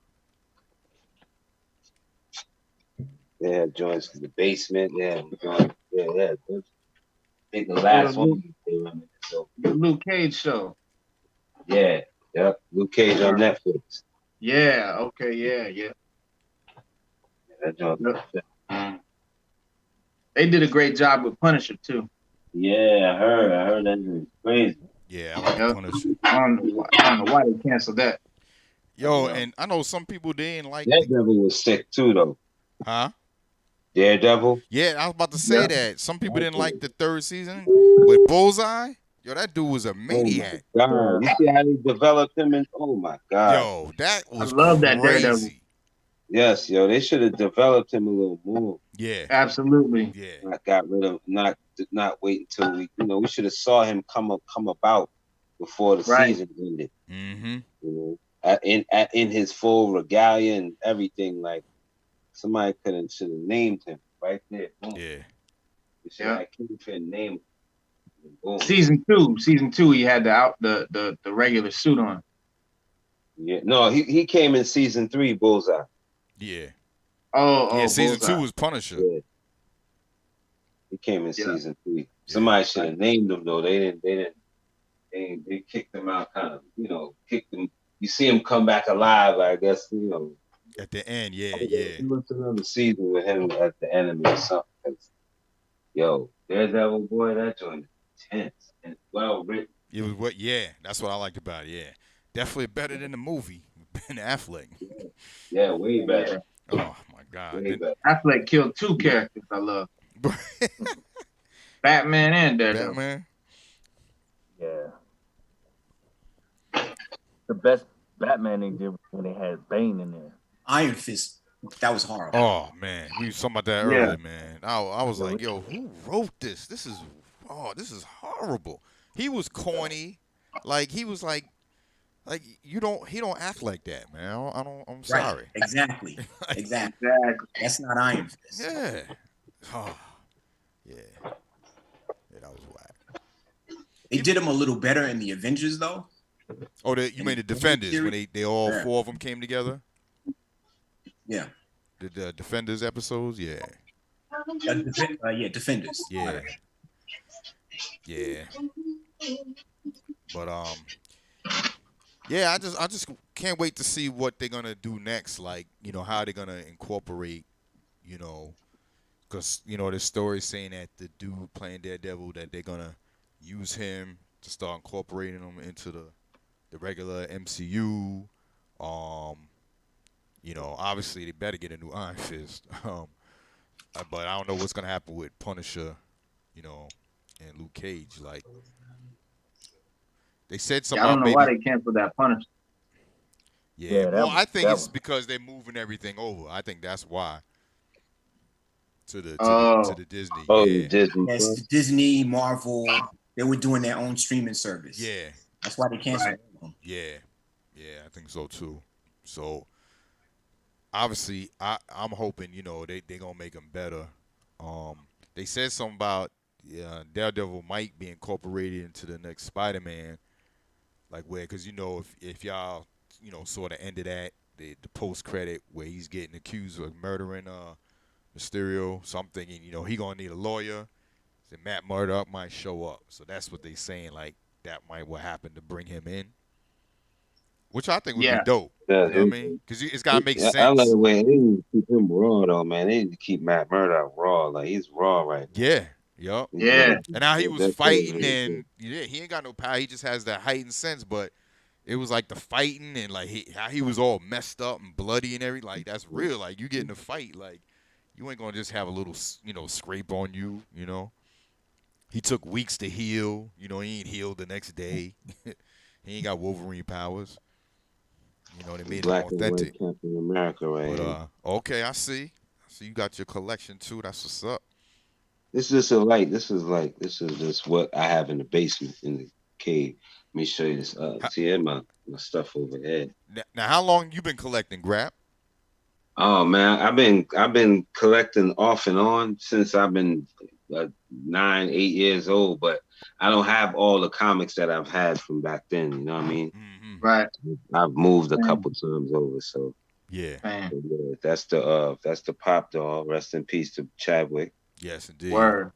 They had joints in the basement. Yeah. I think the last one. The Luke Cage show. Yeah. Yep. Luke Cage on Netflix. Yeah. Okay. Yeah. That joint. They did a great job with Punisher too. Yeah, I heard that was crazy. Yeah, I like Punisher. I don't know why they canceled that. Yo, and I know some people didn't like Daredevil was sick too, though. Huh? Daredevil? Yeah, I was about to say that. Some people didn't like the third season with Bullseye. Yo, that dude was a maniac. Oh God. You see how they developed him? Oh my God. Yo, that was I love that crazy. Daredevil. Yes, yo, they should have developed him a little more. Yeah, absolutely. Yeah, I got rid of not wait until we should have saw him come about before the season ended. Mm-hmm. In his full regalia and everything, like somebody should have named him right there. Boom. Yeah. I couldn't name him. Boom. Season two, he had the regular suit on. Yeah, no, he came in season 3, Bullseye. Yeah. Oh, yeah. Season Bullseye. 2 was Punisher. Yeah. He came in season 3. Somebody should have named him though. They didn't. They kicked him out, kind of, kicked him. You see him come back alive, I guess, At the end, yeah. What's another season with him at the end or something? Yo, Daredevil, boy, that joint is intense and well written. It was that's what I liked about it. Yeah, definitely better than the movie with Ben Affleck. Yeah, way better. Oh my God. Affleck killed 2 characters I love. Batman and Daredevil. Batman. Yeah. The best Batman they did when they had Bane in there. Iron Fist. That was horrible. Oh man, we was talking about that earlier, man. I was like, yo, who wrote this? This is horrible. He was corny, like he was like he don't act like that, man. I'm sorry. Right. Exactly. Exactly. That's not Iron Fist. Yeah. Oh, yeah. That was whack. They did him a little better in the Avengers though. Oh, you mean the Defenders when they all 4 of them came together? Yeah. The Defenders episodes, yeah. Defenders. Yeah. Right. Yeah. But yeah, I just can't wait to see what they're gonna do next. Like, how they're gonna incorporate, because the story saying that the dude playing Daredevil, that they're gonna use him to start incorporating him into the regular MCU. Obviously they better get a new Iron Fist. But I don't know what's gonna happen with Punisher, and Luke Cage. Like, they said something. I don't know why they canceled that Punisher. Yeah, well, I think it's because they're moving everything over. I think that's why. To the Disney. Oh, yeah. Disney. Yes, Disney, Marvel. They were doing their own streaming service. Yeah. That's why they canceled them. Yeah. Yeah, I think so too. So obviously I'm hoping, they gonna make them better. They said something about Daredevil might be incorporated into the next Spider-Man. Like because if y'all saw the end of that, the post credit where he's getting accused of murdering Mysterio. So I'm thinking, he gonna need a lawyer. So Matt Murdock might show up. So that's what they saying. Like that might what happened to bring him in, which I think would be dope. Yeah, you know what I mean? Because it's gotta make sense. I like the way they need to keep him raw though, man. They need to keep Matt Murdock raw. Like he's raw right now. Yeah. Yup. Yeah. And now he was fighting and he ain't got no power. He just has that heightened sense, but it was like the fighting and like how he was all messed up and bloody and everything. Like that's real. Like you get in a fight, like you ain't gonna just have a little scrape on you. He took weeks to heal. He ain't healed the next day. He ain't got Wolverine powers. They made him authentic. Captain America, right? But okay, I see. You got your collection too. That's what's up. This is just what I have in the basement. cave. Let me show you this. See my stuff over here. Now, how long you been collecting, Grap? Oh man, I've been collecting off and on since I've been 9, 8 years old, but I don't have all the comics that I've had from back then. You know what I mean? Mm-hmm. Right. I've moved a couple times over, so Yeah. yeah. That's the Pop doll. Rest in peace to Chadwick. Yes, indeed. Word.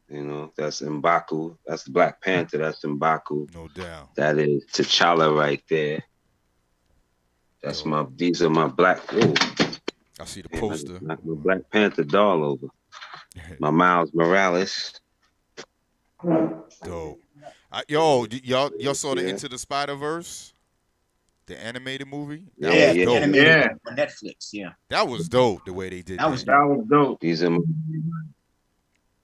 You know, that's M'Baku. That's the Black Panther. That's M'Baku. No doubt. That is T'Challa right there. That's these are my black. Oh, I see the poster. My Black Panther doll over. My Miles Morales. Dope. Y'all saw the Into the Spider-Verse? The animated movie? Yeah, was dope. animated on Netflix. Yeah, that was dope. The way they did that. That was dope. These are my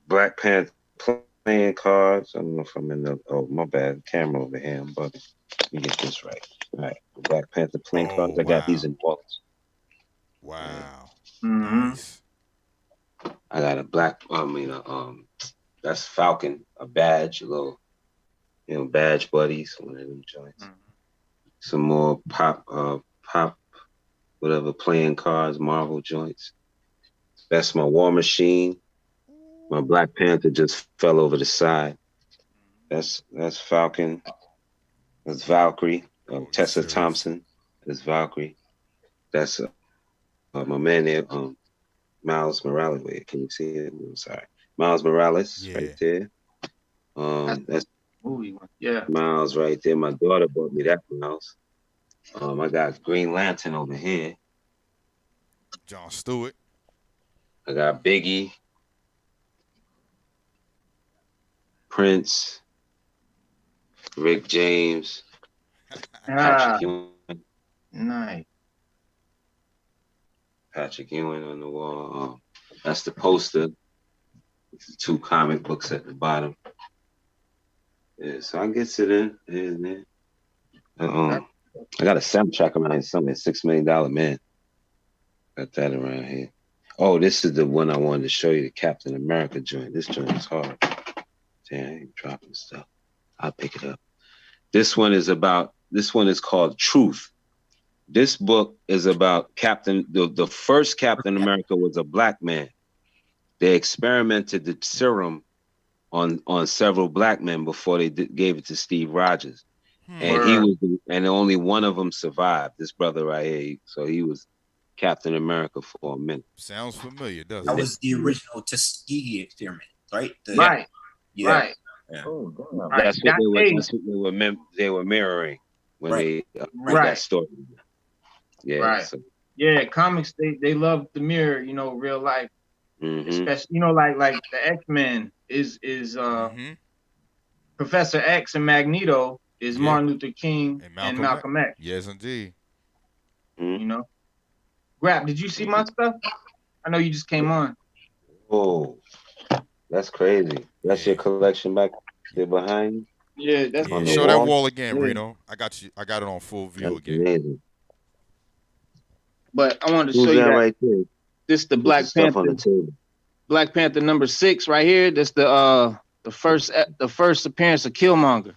Black Panther playing cards. I don't know if I'm in the. Oh, my bad. Camera over here. I'm bugging. Let me get this right. All right, the Black Panther playing cards. I got these in wallets. Wow. Mm-hmm. Nice. I got a black. That's Falcon. A badge. A little, badge buddies. One of them joints. Mm-hmm. Some more pop, whatever, playing cards, Marvel joints. That's my War Machine. My Black Panther just fell over the side. That's Falcon. That's Valkyrie. Tessa Thompson. That's Valkyrie. That's my man there, Miles Morales. Wait, can you see it? I'm sorry. Miles Morales right there. That's Miles right there. My daughter bought me that Miles. I got Green Lantern over here. John Stewart. I got Biggie. Prince. Rick James. Patrick Ewing. Nice. Patrick Ewing on the wall. That's the poster. It's 2 comic books at the bottom. Yeah, so I get it in. I got a soundtrack around here somewhere, $6 Million Man. Got that around here. Oh, this is the one I wanted to show you, the Captain America joint. This joint is hard. Damn, I ain't dropping stuff. I'll pick it up. This one is called Truth. This book is about the first Captain America was a black man. They experimented the serum on several black men before they gave it to Steve Rogers. And and only one of them survived, this brother right here. So he was Captain America for a minute. Sounds familiar, doesn't that it? was the original Tuskegee experiment, right? Right. Yeah. Right. Yeah. Oh, damn. That's what they were mirroring when they that story. Yeah. Right. So. Yeah, comics they love the mirror, real life. Mm-hmm. Especially, like the X-Men is Professor X and Magneto is Martin Luther King and Malcolm X. Yes, indeed. Mm-hmm. Grap, did you see my stuff? I know you just came on. Oh, that's crazy. That's your collection back there behind you? Yeah, that's on the show wall. That wall again, Reno. I got it on full view that's again. Amazing. But I wanted to show you that right there? This is the Black Panther. On the table. Black Panther number 6 right here. That's the first appearance of Killmonger.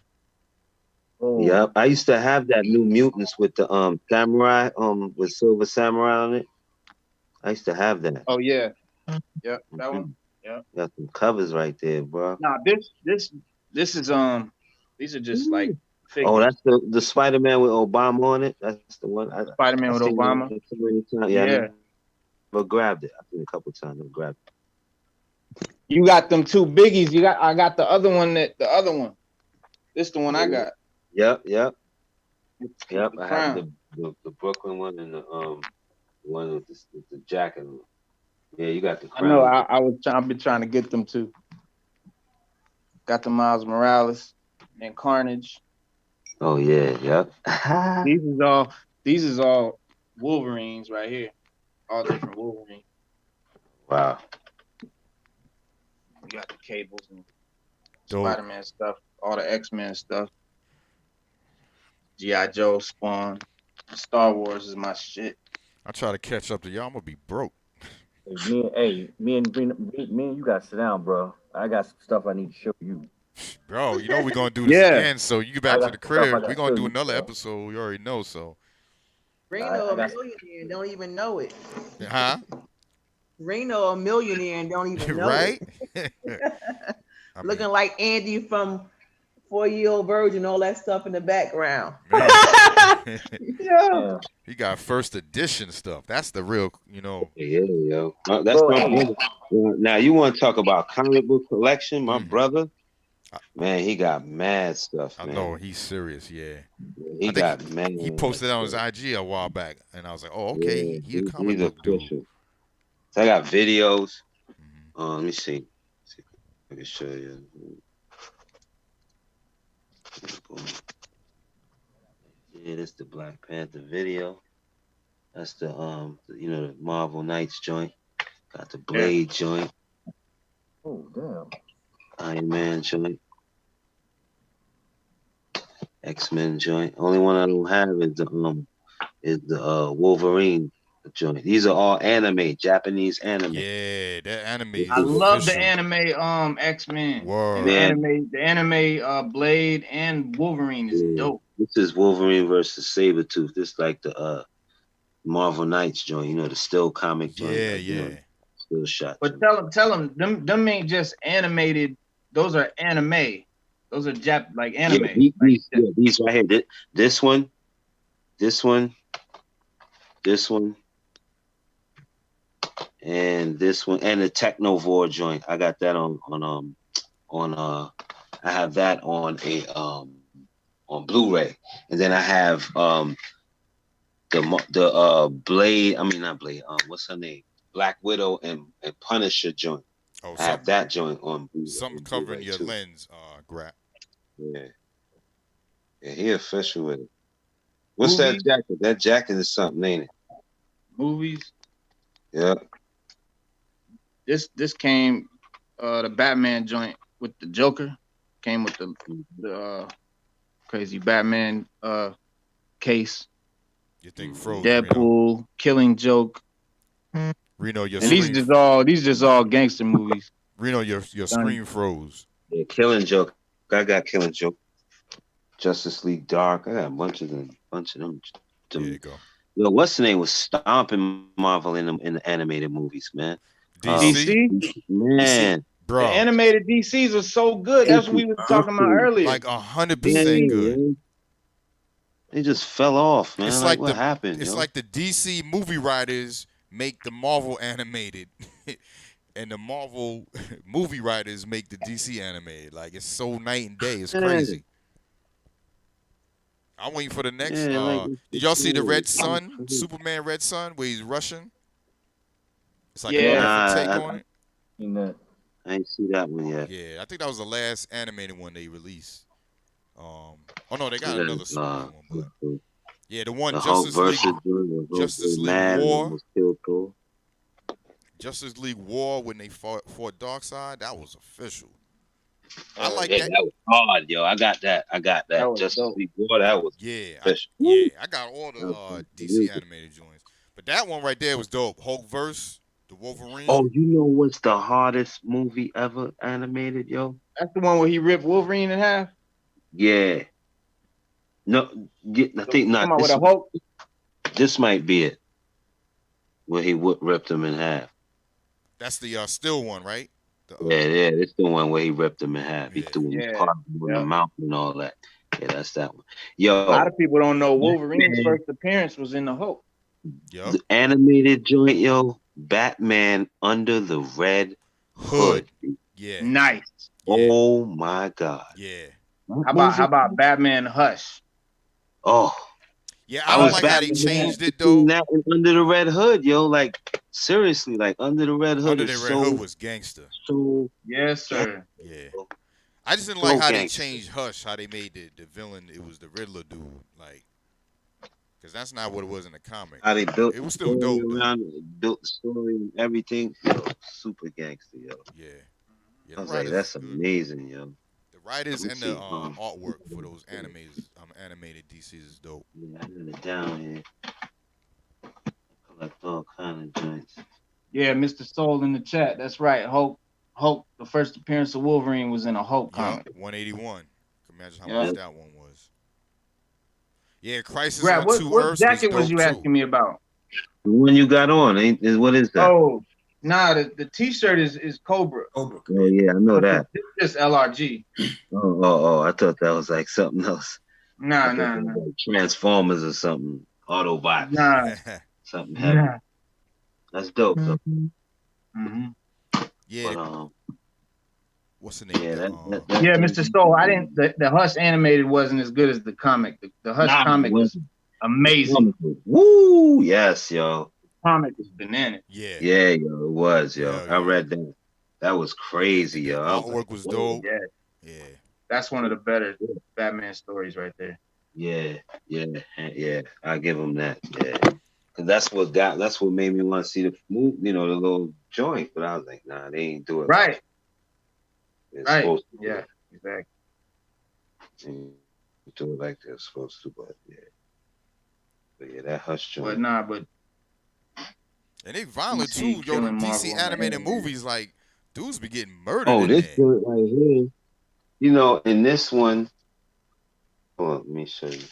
Oh. Yep, I used to have that New Mutants with the samurai with Silver Samurai on it. I used to have that. Oh yeah, yep, that one. Yeah, got some covers right there, bro. Nah, this is these are just like figures. Oh, that's the Spider-Man with Obama on it. That's the one. Spider-Man with Obama. Yeah. But grabbed it. I think a couple times I grabbed it. You got them 2 biggies. I got the other one. This the one I got. Yep. I have the Brooklyn one and the one with the jacket on. Yeah, you got the crown. I know. I've been trying to get them too. Got the Miles Morales and Carnage. Oh yeah, yep. These is all Wolverines right here. All different Wolverines. Wow. You got the Cables and Spider-Man stuff, all the X-Men stuff. G.I. Joe, Spawn. Star Wars is my shit. I try to catch up to y'all. I'm gonna be broke. Me and you gotta sit down, bro. I got some stuff I need to show you. Bro, you know we're gonna do this Yeah. again. So you get back to the I crib. got We're gonna do feelings, another bro. episode. You already know. So, Reno I a got- millionaire and don't even know it. huh? Reno a millionaire and don't even know Right? it. I Looking mean, like Andy from 4-Year-Old Virgin, all that stuff in the background. man, Yeah. he got first edition stuff. That's the real, Yeah, yo. That's Bro, my hey. brother. Now you want to talk about comic book collection? My Mhm. brother, man, he got mad stuff, I man. know he's serious. Yeah. He I think got mad. He posted that on his stuff. IG a while back, and I was like, oh, okay, Yeah, he a comic he's book dude. official. So I got videos. Mhm. Let me see. See if I can show you. Yeah, that's the Black Panther video. That's the the Marvel Knights joint. Got the Blade joint, Oh, damn. Iron Man joint, X-Men joint. Only one I don't have is the Wolverine joint. These are all anime, Japanese anime. Yeah, that anime is I love the official. anime X-Men. Word. And the anime Blade and Wolverine is dope. This is Wolverine versus Sabretooth. This is like the Marvel Knights joint, the still comic joint. Yeah, like, yeah. Still shot. But joint. tell them, them ain't just animated. Those are anime. Those are anime. These right here. This one, and this one, and the Technovore joint. I got that on I have that on on Blu-ray, and then I have the Blade. I mean not Blade. What's her name? Black Widow and Punisher joint. Oh, I have that joint on Blu-ray. something covering your too. lens, Grap. Yeah, he official with it. What's Movies? that jacket? That jacket is something, ain't it? Movies. Yeah. This came the Batman joint with the Joker came with the crazy Batman case. Your thing froze. Deadpool, Killing Joke. Reno, your And these screen. just all gangster movies. Reno, your screen froze. Yeah, Killing Joke. I got Killing Joke. Justice League Dark. I got a bunch of them. There you go. Yo, what's the name was stomping Marvel in the animated movies, man. DC? Man. Bro. The animated DCs are so good. That's what we were talking about earlier. Like 100% good. They just fell off, man. It's like like what happened? It's yo? like the DC movie writers make the Marvel animated, and the Marvel movie writers make the DC animated. Like it's so night and day. It's crazy. I'm waiting for the next. Did y'all see the Red Sun, Superman Red Sun, where he's Russian? It's like a different take on it. I ain't see that one yet. Yeah, I think that was the last animated one they released. Oh no, they got another Superman one, but yeah, the one Justice League War. Justice League War when they fought Darkseid, that was official. I like that. That was hard, yo. I got that. Justice League War, that was official. I got all the DC animated joints, but that one right there was dope. Hulkverse, the Wolverine. Oh, you know what's the hardest movie ever animated, yo? That's the one where he ripped Wolverine in half. Yeah. No, I think not. With a Hulk. This might be it. Where he ripped him in half. That's the still one, right? Yeah, it's the one where he ripped him in half. He threw him apart on the mountain and all that. Yeah, that's that one. Yo, a lot of people don't know Wolverine's first appearance was in the Hulk. The animated joint, yo, Batman Under the Red Hood. Yeah. Nice. Oh my God. Yeah. How about Batman Hush? Oh. Yeah, I don't like how they changed it though. That and Under the Red Hood, yo, like seriously, like Under the Red Hood. Under the Red Hood was gangster. So yes, sir. Yeah. I just didn't like how they changed Hush, how they made the villain. It was the Riddler dude, like, because that's not what it was in the comic. How they built it was still dope. Built the story and everything. Yo, super gangster, yo. Yeah. I was like, that's amazing, yo. The writers and the artwork for those animated DCs is dope. Yeah, I got it down here. Collect all kind of joints. Yeah, Mr. Soul in the chat. That's right. Hulk Hulk, the first appearance of Wolverine was in a Hulk comic. 181. Imagine how Yeah. much that one was. Yeah, Crisis Grap, on what Two Earths jacket was was you dope asking too. me about? The one you got on, what is that? Oh, nah, the T-shirt is Cobra. Cobra. Oh yeah, I know that. It's just LRG. Oh, I thought that was like something else. Nah. Like Transformers or something. Autobots. Nah. Something heavy. Nah. That's dope though. Mm-hmm. Yeah. But, what's the name? Yeah, Mr. Soul. I didn't. The Hush animated wasn't as good as the comic. The Hush comic was amazing. Woo! Yes, yo. Comic was bananas. Yeah, yo, it was, yo. Yeah. I read that. That was crazy, yo. Artwork was dope. Yeah. That's one of the better Batman stories right there. Yeah. I give him that. Yeah. Cause that's what made me want to see the move, the little joint. But I was like, nah, they ain't do it. Right. It's Right. supposed to. Yeah. Exactly. Do it like they're supposed to, but yeah. But yeah, that Hush joint. But nah, but. And they violent DC too, yo. The killing DC Marvel, animated man. movies, like dudes be getting murdered. Oh, in this there. joint right here. In this one, hold on, let me show you.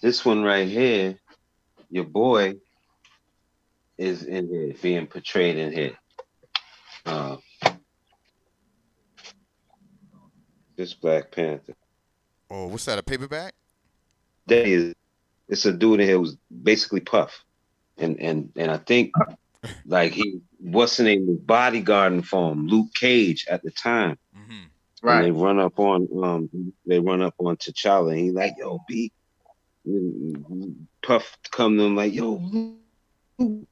This one right here, your boy is in here, being portrayed in here. This Black Panther. Oh, what's that? A paperback? It's a dude in here who's basically Puff, and I think like what's the name? Was bodyguarding for him, Luke Cage at the time. Mm-hmm. Right. And they run up on T'Challa, and he like, yo, B. Puff come to him like, yo,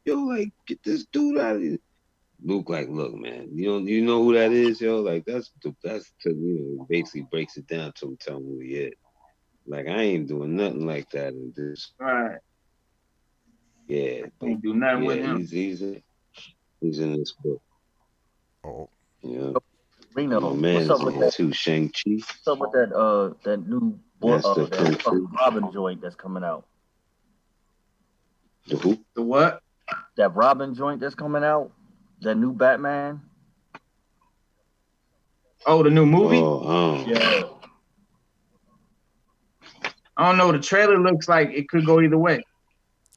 like, get this dude out of here. Luke like, look, man, you know who that is, yo? Like, that's basically breaks it down to him, tell him who he is. Like, I ain't doing nothing like that in this. Right. Yeah. Ain't do nothing with him. He's in this book. Oh. Yeah. Reno, My man's what's up in with here that? too, Shang-Chi. What's up with that new that fucking Robin joint that's coming out? The who? The what? That Robin joint that's coming out. That new Batman. Oh, the new movie? Yeah. I don't know. The trailer looks like it could go either way.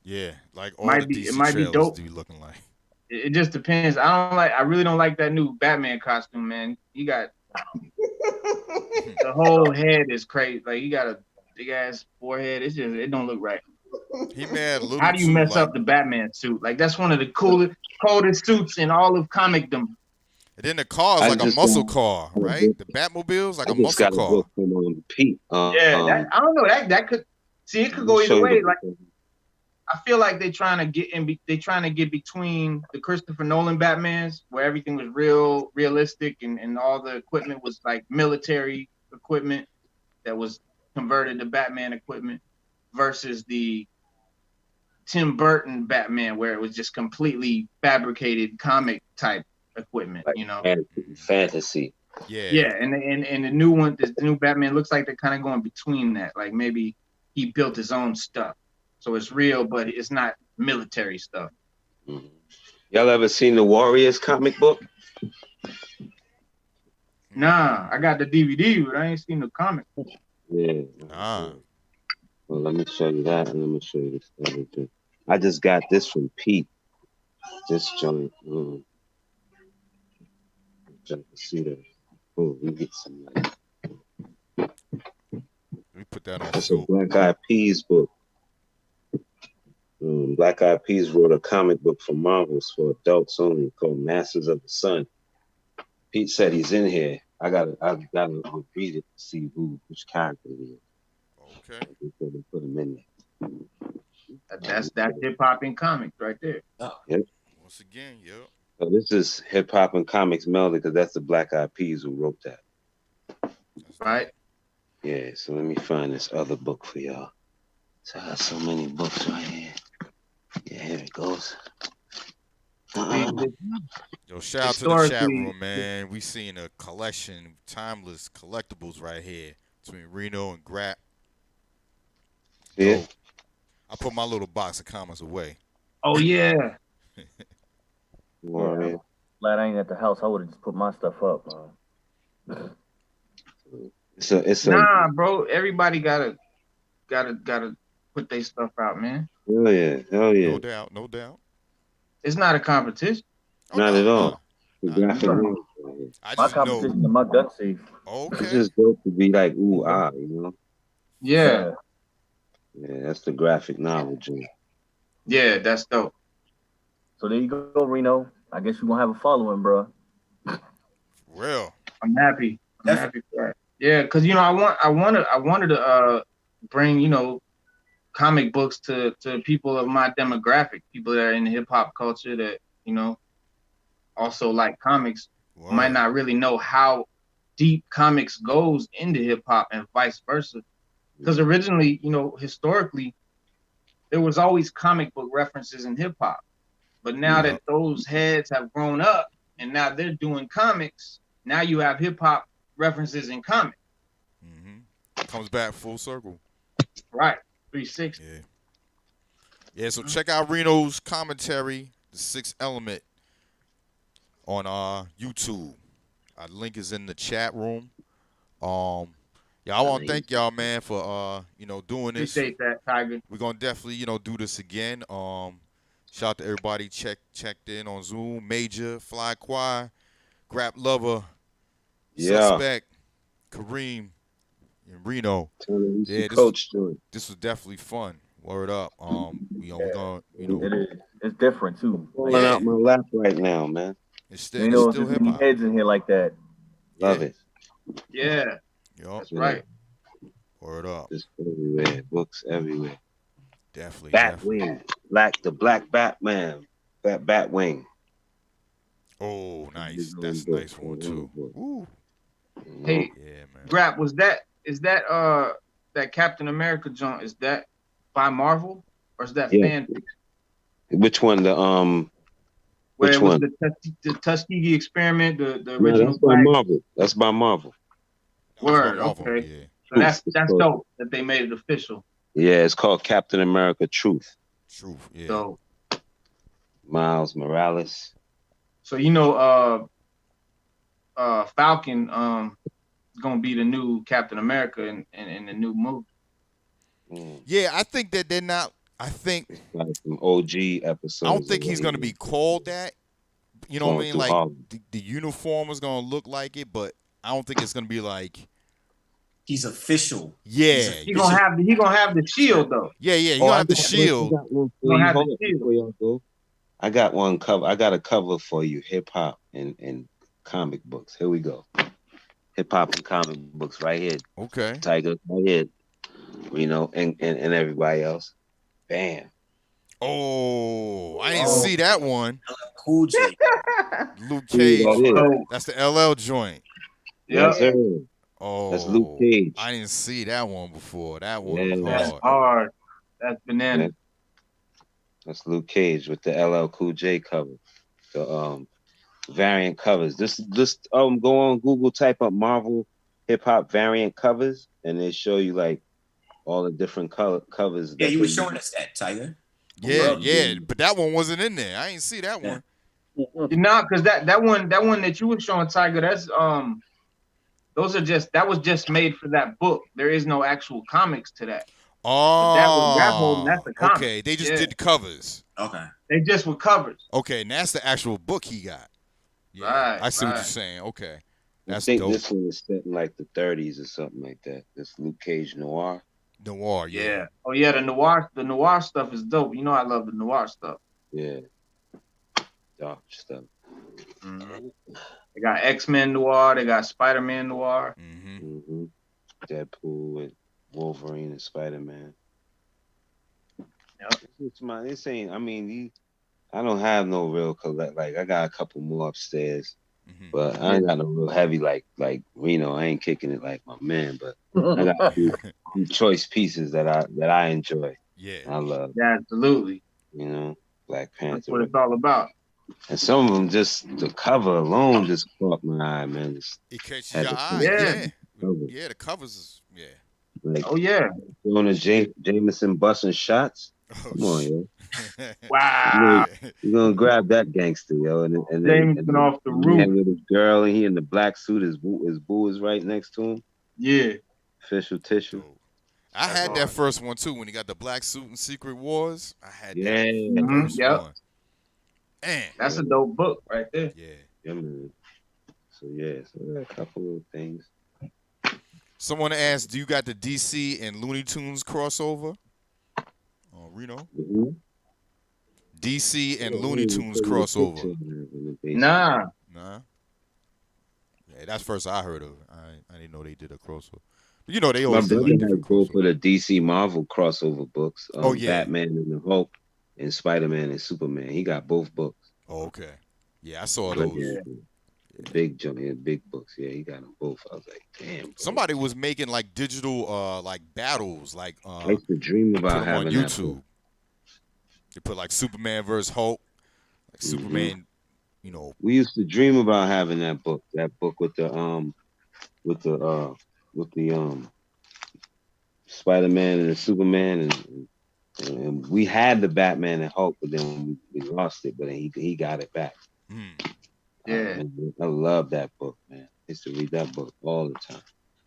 Yeah, like all Might the be- DC it might be trailers dope. do be looking like. It just depends. I really don't like that new Batman costume, man. You got the whole head is crazy. Like you got a big ass forehead. It don't look right. He mad little. How do you too, mess like, up the Batman suit? Like that's one of the coldest suits in all of comicdom. And then the car's I like a just muscle don't- car, right? The Batmobile's like I a just muscle got a car. book from Pete. I don't know. That could see it could go either way. Like I feel like they trying to get between the Christopher Nolan Batmans, where everything was realistic and all the equipment was like military equipment that was converted to Batman equipment, versus the Tim Burton Batman, where it was just completely fabricated comic type equipment, fantasy. Yeah. And the new one, the new Batman looks like they're kind of going between that. Like maybe he built his own stuff. So it's real, but it's not military stuff. Mm-hmm. Y'all ever seen the Warriors comic book? Nah, I got the DVD, but I ain't seen the comic. Yeah. Ah. Well, let me show you that, and let me show you this other thing. I just got this from Pete. This joint. Trying to see that. Oh, we get some. We put that on. That's a Black Eyed Peas book. Black Eyed Peas wrote a comic book for Marvels for adults only called Masters of the Sun. Pete said he's in here. I gotta read it to see which character he is. Okay. They put him in there. That's hip-hop in comics right there. Yep. Once again, yep. So this is hip hop and comics melded because that's the Black Eyed Peas who wrote that. Right. Yeah, so let me find this other book for y'all. So I got so many books right here. Yeah, here it goes. Yo, shout out to the chat room, man. We seen a collection, timeless collectibles right here between Reno and Grap. Yeah. I put my little box of comments away. Oh yeah. Warrior. Glad I ain't at the house. I would have just put my stuff up, man. It's a Nah, bro. Everybody gotta put their stuff out, man. hell yeah. No doubt, no doubt. It's not a competition. Oh, Not no, at all. no. The graphic No. novel. I My just know. competition is my gun safe. Okay. It's just dope to be like, ooh, ah, you know? Yeah, Yeah, that's the graphic novel, Jim. yeah, that's dope. So there you go, Reno. I guess you gonna have a following, bro. Real. I'm happy. I'm happy for that. Yeah, because I wanted to bring comic books to people of my demographic, people that are in the hip hop culture that also like comics. Word. Might not really know how deep comics goes into hip hop and vice versa. Because originally, historically, there was always comic book references in hip hop. But now that those heads have grown up and now they're doing comics, now you have hip hop references in comics. Mm-hmm. Comes back full circle. Right. 360. Yeah. Yeah, so check out Reno's commentary, The Sixth Element, on YouTube. Our link is in the chat room. Yeah, I want to thank y'all, man, for doing this. Appreciate that, Tiger. We're gonna definitely, do this again. Shout out to everybody checked in on Zoom. Major, Fly Choir, Grap Lover, Suspect, Kareem, and Reno. Yeah, this was definitely fun. Word up. We're gonna, It is. It's different too. Falling out my lap right now, man. It's You still, know, it's still there's hip many hop. heads in here like that. Love it. Yeah, Yup. that's right. Word up. Just everywhere. Books everywhere. Definitely. Batwing. The Black Batman. Batwing. Oh, nice. That's a nice one too. Ooh. Hey, Yeah, man. Grap, is that that Captain America joint, is that by Marvel or is that fan fiction? Which one? Where Which it was one? the Tuskegee experiment, the No, original that's by Marvel. That's by Marvel. Word, Marvel, okay. yeah. So that's dope that they made it official. Yeah, it's called Captain America Truth. Truth, yeah. So Miles Morales. So Falcon is gonna be the new Captain America in the new movie. Yeah, I think that they're not. I think like some OG episodes. I don't think he's gonna be called that. You know what I mean? Like Harlem. the uniform is gonna look like it, but I don't think it's gonna be like. He's official. Yeah, He gonna have the shield though. Yeah, he gonna have the shield. I got one cover. I got a cover for you. Hip hop and comic books. Here we go. Hip hop and comic books right here. Okay. Tiger right here. And everybody else. Bam. Oh, I didn't see that one. Cool J. Luke Cage. That That's the LL joint. Yes, sir. Oh, that's Luke Cage. I didn't see that one before. That one was That's hard. hard. That's banana. That's Luke Cage with the LL Cool J cover. The variant covers. This go on Google, type up Marvel hip hop variant covers, and they show you like all the different covers. Yeah, you were showing us that, Tiger. Yeah, but that one wasn't in there. I didn't see that one. No, because that one that you were showing, Tiger, that's that was just made for that book. There is no actual comics to that. Oh, that's the comic. Okay, they just did the covers. Okay, they just were covers. Okay, and that's the actual book he got. Yeah, right, I see what you're saying. Okay, that's I think dope. this one is set in like the 30s or something like that. This Luke Cage noir. Noir, yeah. Oh yeah, the noir stuff is dope. You know I love the noir stuff. Yeah, dark stuff. Mm-hmm. They got X-Men noir. They got Spider-Man noir. Mm-hmm. Deadpool and Wolverine and Spider-Man. Yep. This ain't. I mean, I don't have no real collect. Like I got a couple more upstairs, but I ain't got no real heavy like Reno. I ain't kicking it like my man, but I got a few choice pieces that I enjoy. Yeah, I love. Yeah, absolutely. Black Panther. That's what it's all about. And some of them, just the cover alone just caught my eye, man. It catches your eye. Yeah, the covers is Like, oh yeah. Jameson busting shots. Come on, yo. Wow. You're gonna grab that gangster, yo, and then James been off the roof. with his girl, and he in the black suit. His boo is right next to him. Yeah. Official tissue. I had that first one too when he got the black suit in Secret Wars. I had that Mm-hmm. first Yep. one. And that's a dope book right there. Yeah, man. So there are a couple of things. Someone asked, "Do you got the DC and Looney Tunes crossover?" Oh, Reno. Mm-hmm. DC and Looney Tunes crossover. Nah. Yeah, that's first I heard of. I didn't know they did a crossover. But you know they always did like different go for the DC Marvel crossover books. Oh yeah, Batman and the Hulk and Spider-Man and Superman. He got both books. Oh, okay. Yeah, I saw those. Yeah. Big Johnny, big books. Yeah, he got them both. I was like, damn. Bro. Somebody was making like digital like battles, like I used to dream about having on YouTube. They put like Superman versus Hulk, like Superman. You know, we used to dream about having that book with the Spider-Man and the Superman, and we had the Batman and Hulk, but then we lost it. But then he got it back. Yeah, I love that book, man. I used to read that book all the time.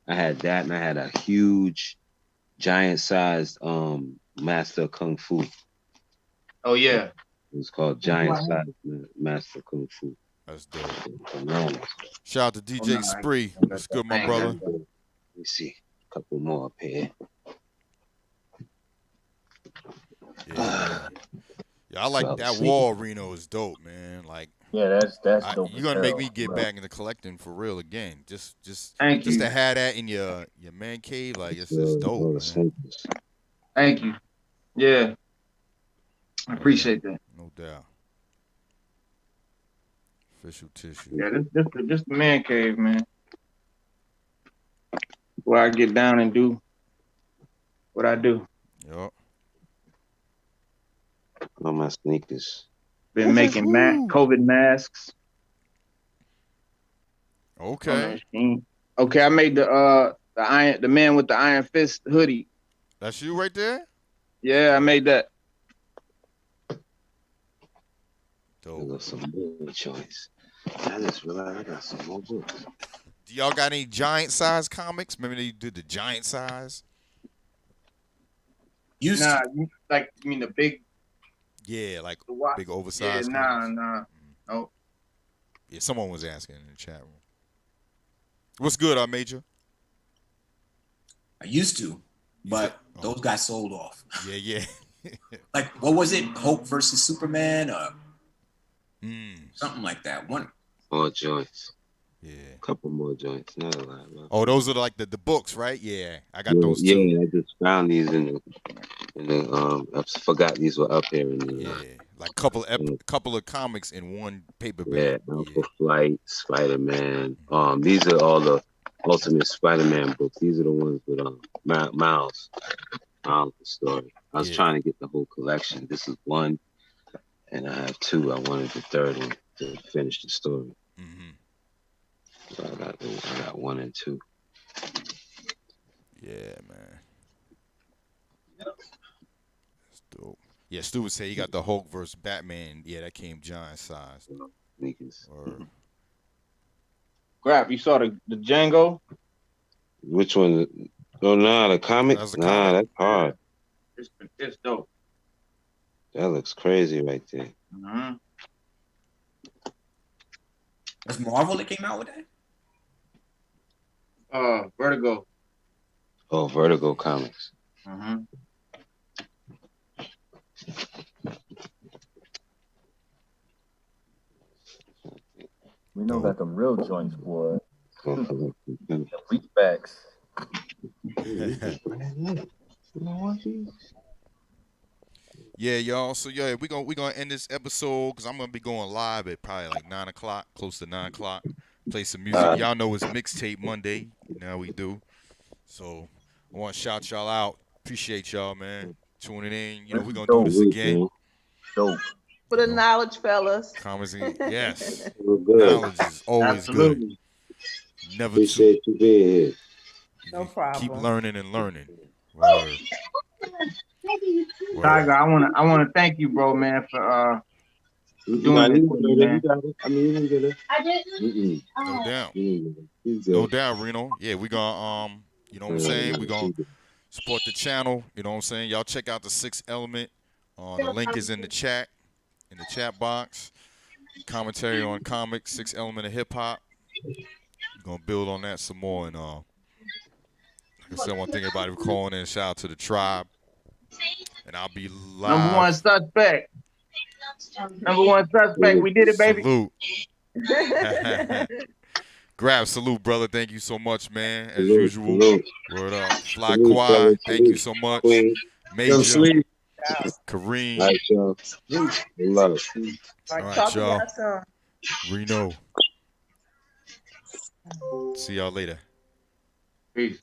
I had that, and I had a huge, giant-sized Master of Kung Fu. Oh yeah. It was called Giant Size Master of Kung Fu. That's dope. Shout out to DJ Spree. That's good, my brother. Let me see. A couple more up here. Yeah, I like that wall. Reno is dope, man. Like, yeah, that's dope. You're gonna make me get back into collecting for real again. Just Thank you. To have that in your man cave, like it's just dope, man. Thank you. Yeah, I appreciate that. No doubt. Official tissue. Yeah, this the man cave, man. Where I get down and do what I do. Yup. On my sneakers. Been making COVID masks. Okay. Okay, I made the man with the iron fist hoodie. That's you right there? Yeah, I made that. I got some more choice. I just realized I got some more books. Do y'all got any giant size comics? Remember they did the giant size? You mean the big? Yeah, like big Yeah, oversized. nah. Nope. Yeah, someone was asking in the chat room. What's good, Major? I used to, but those got sold off. Yeah. Like, what was it? Hulk versus Superman or something like that. One. More joints. Yeah. A couple more joints. Not a lot. Man. Oh, those are like the books, right? Yeah. I got those too. Yeah, I just found these in the I forgot these were up here in the like couple of comics in one paperback. Yeah, Alpha Flight, Spider-Man. These are all the Ultimate Spider-Man books. These are the ones with Miles story. I was trying to get the whole collection. This is one, and I have two. I wanted the third one to finish the story. So I got one and two. Yeah, man. That's dope. Yeah, Stu would say he got the Hulk versus Batman. Yeah, that came giant size. Grap, you saw the Django? Which one? Oh, nah, the comic? That's hard. It's dope. That looks crazy right there. Mm-hmm. Was Marvel that came out with that? Vertigo. Oh, Vertigo Comics. Mm-hmm. We know got them real joints, boy. Reach backs. Yeah, y'all. So yeah, we gonna end this episode because I'm gonna be going live at probably like 9 o'clock, close to 9 o'clock. Play some music. Y'all know it's mixtape Monday. Now we do. So I want to shout y'all out. Appreciate y'all, man, tuning in. You know we're gonna do this again. Dope. For the knowledge, fellas. Comments, yes. Good. Knowledge is always good. Never appreciate you being here. No problem. Keep learning and learning. Word. Tiger, I wanna thank you, bro, man, for doing this with me, man. You didn't get it. I didn't. No doubt. He's No doubt, Reno. Yeah, we gonna you know what I'm saying? We gonna support the channel. You know what I'm saying? Y'all check out the Sixth Element. The link is in the chat box. Commentary on comics, Sixth Element of Hip-Hop. We're gonna build on that some more. And like I said, I want to thank everybody for calling in. Shout out to the tribe. And I'll be live. Number one suspect. We did it, baby. Salute. Grab, salute, brother. Thank you so much, man. As usual. Word up. Fly Quad, thank you so much. Major. Kareem. All right, y'all. Love it. All right, y'all. Reno. See y'all later. Peace.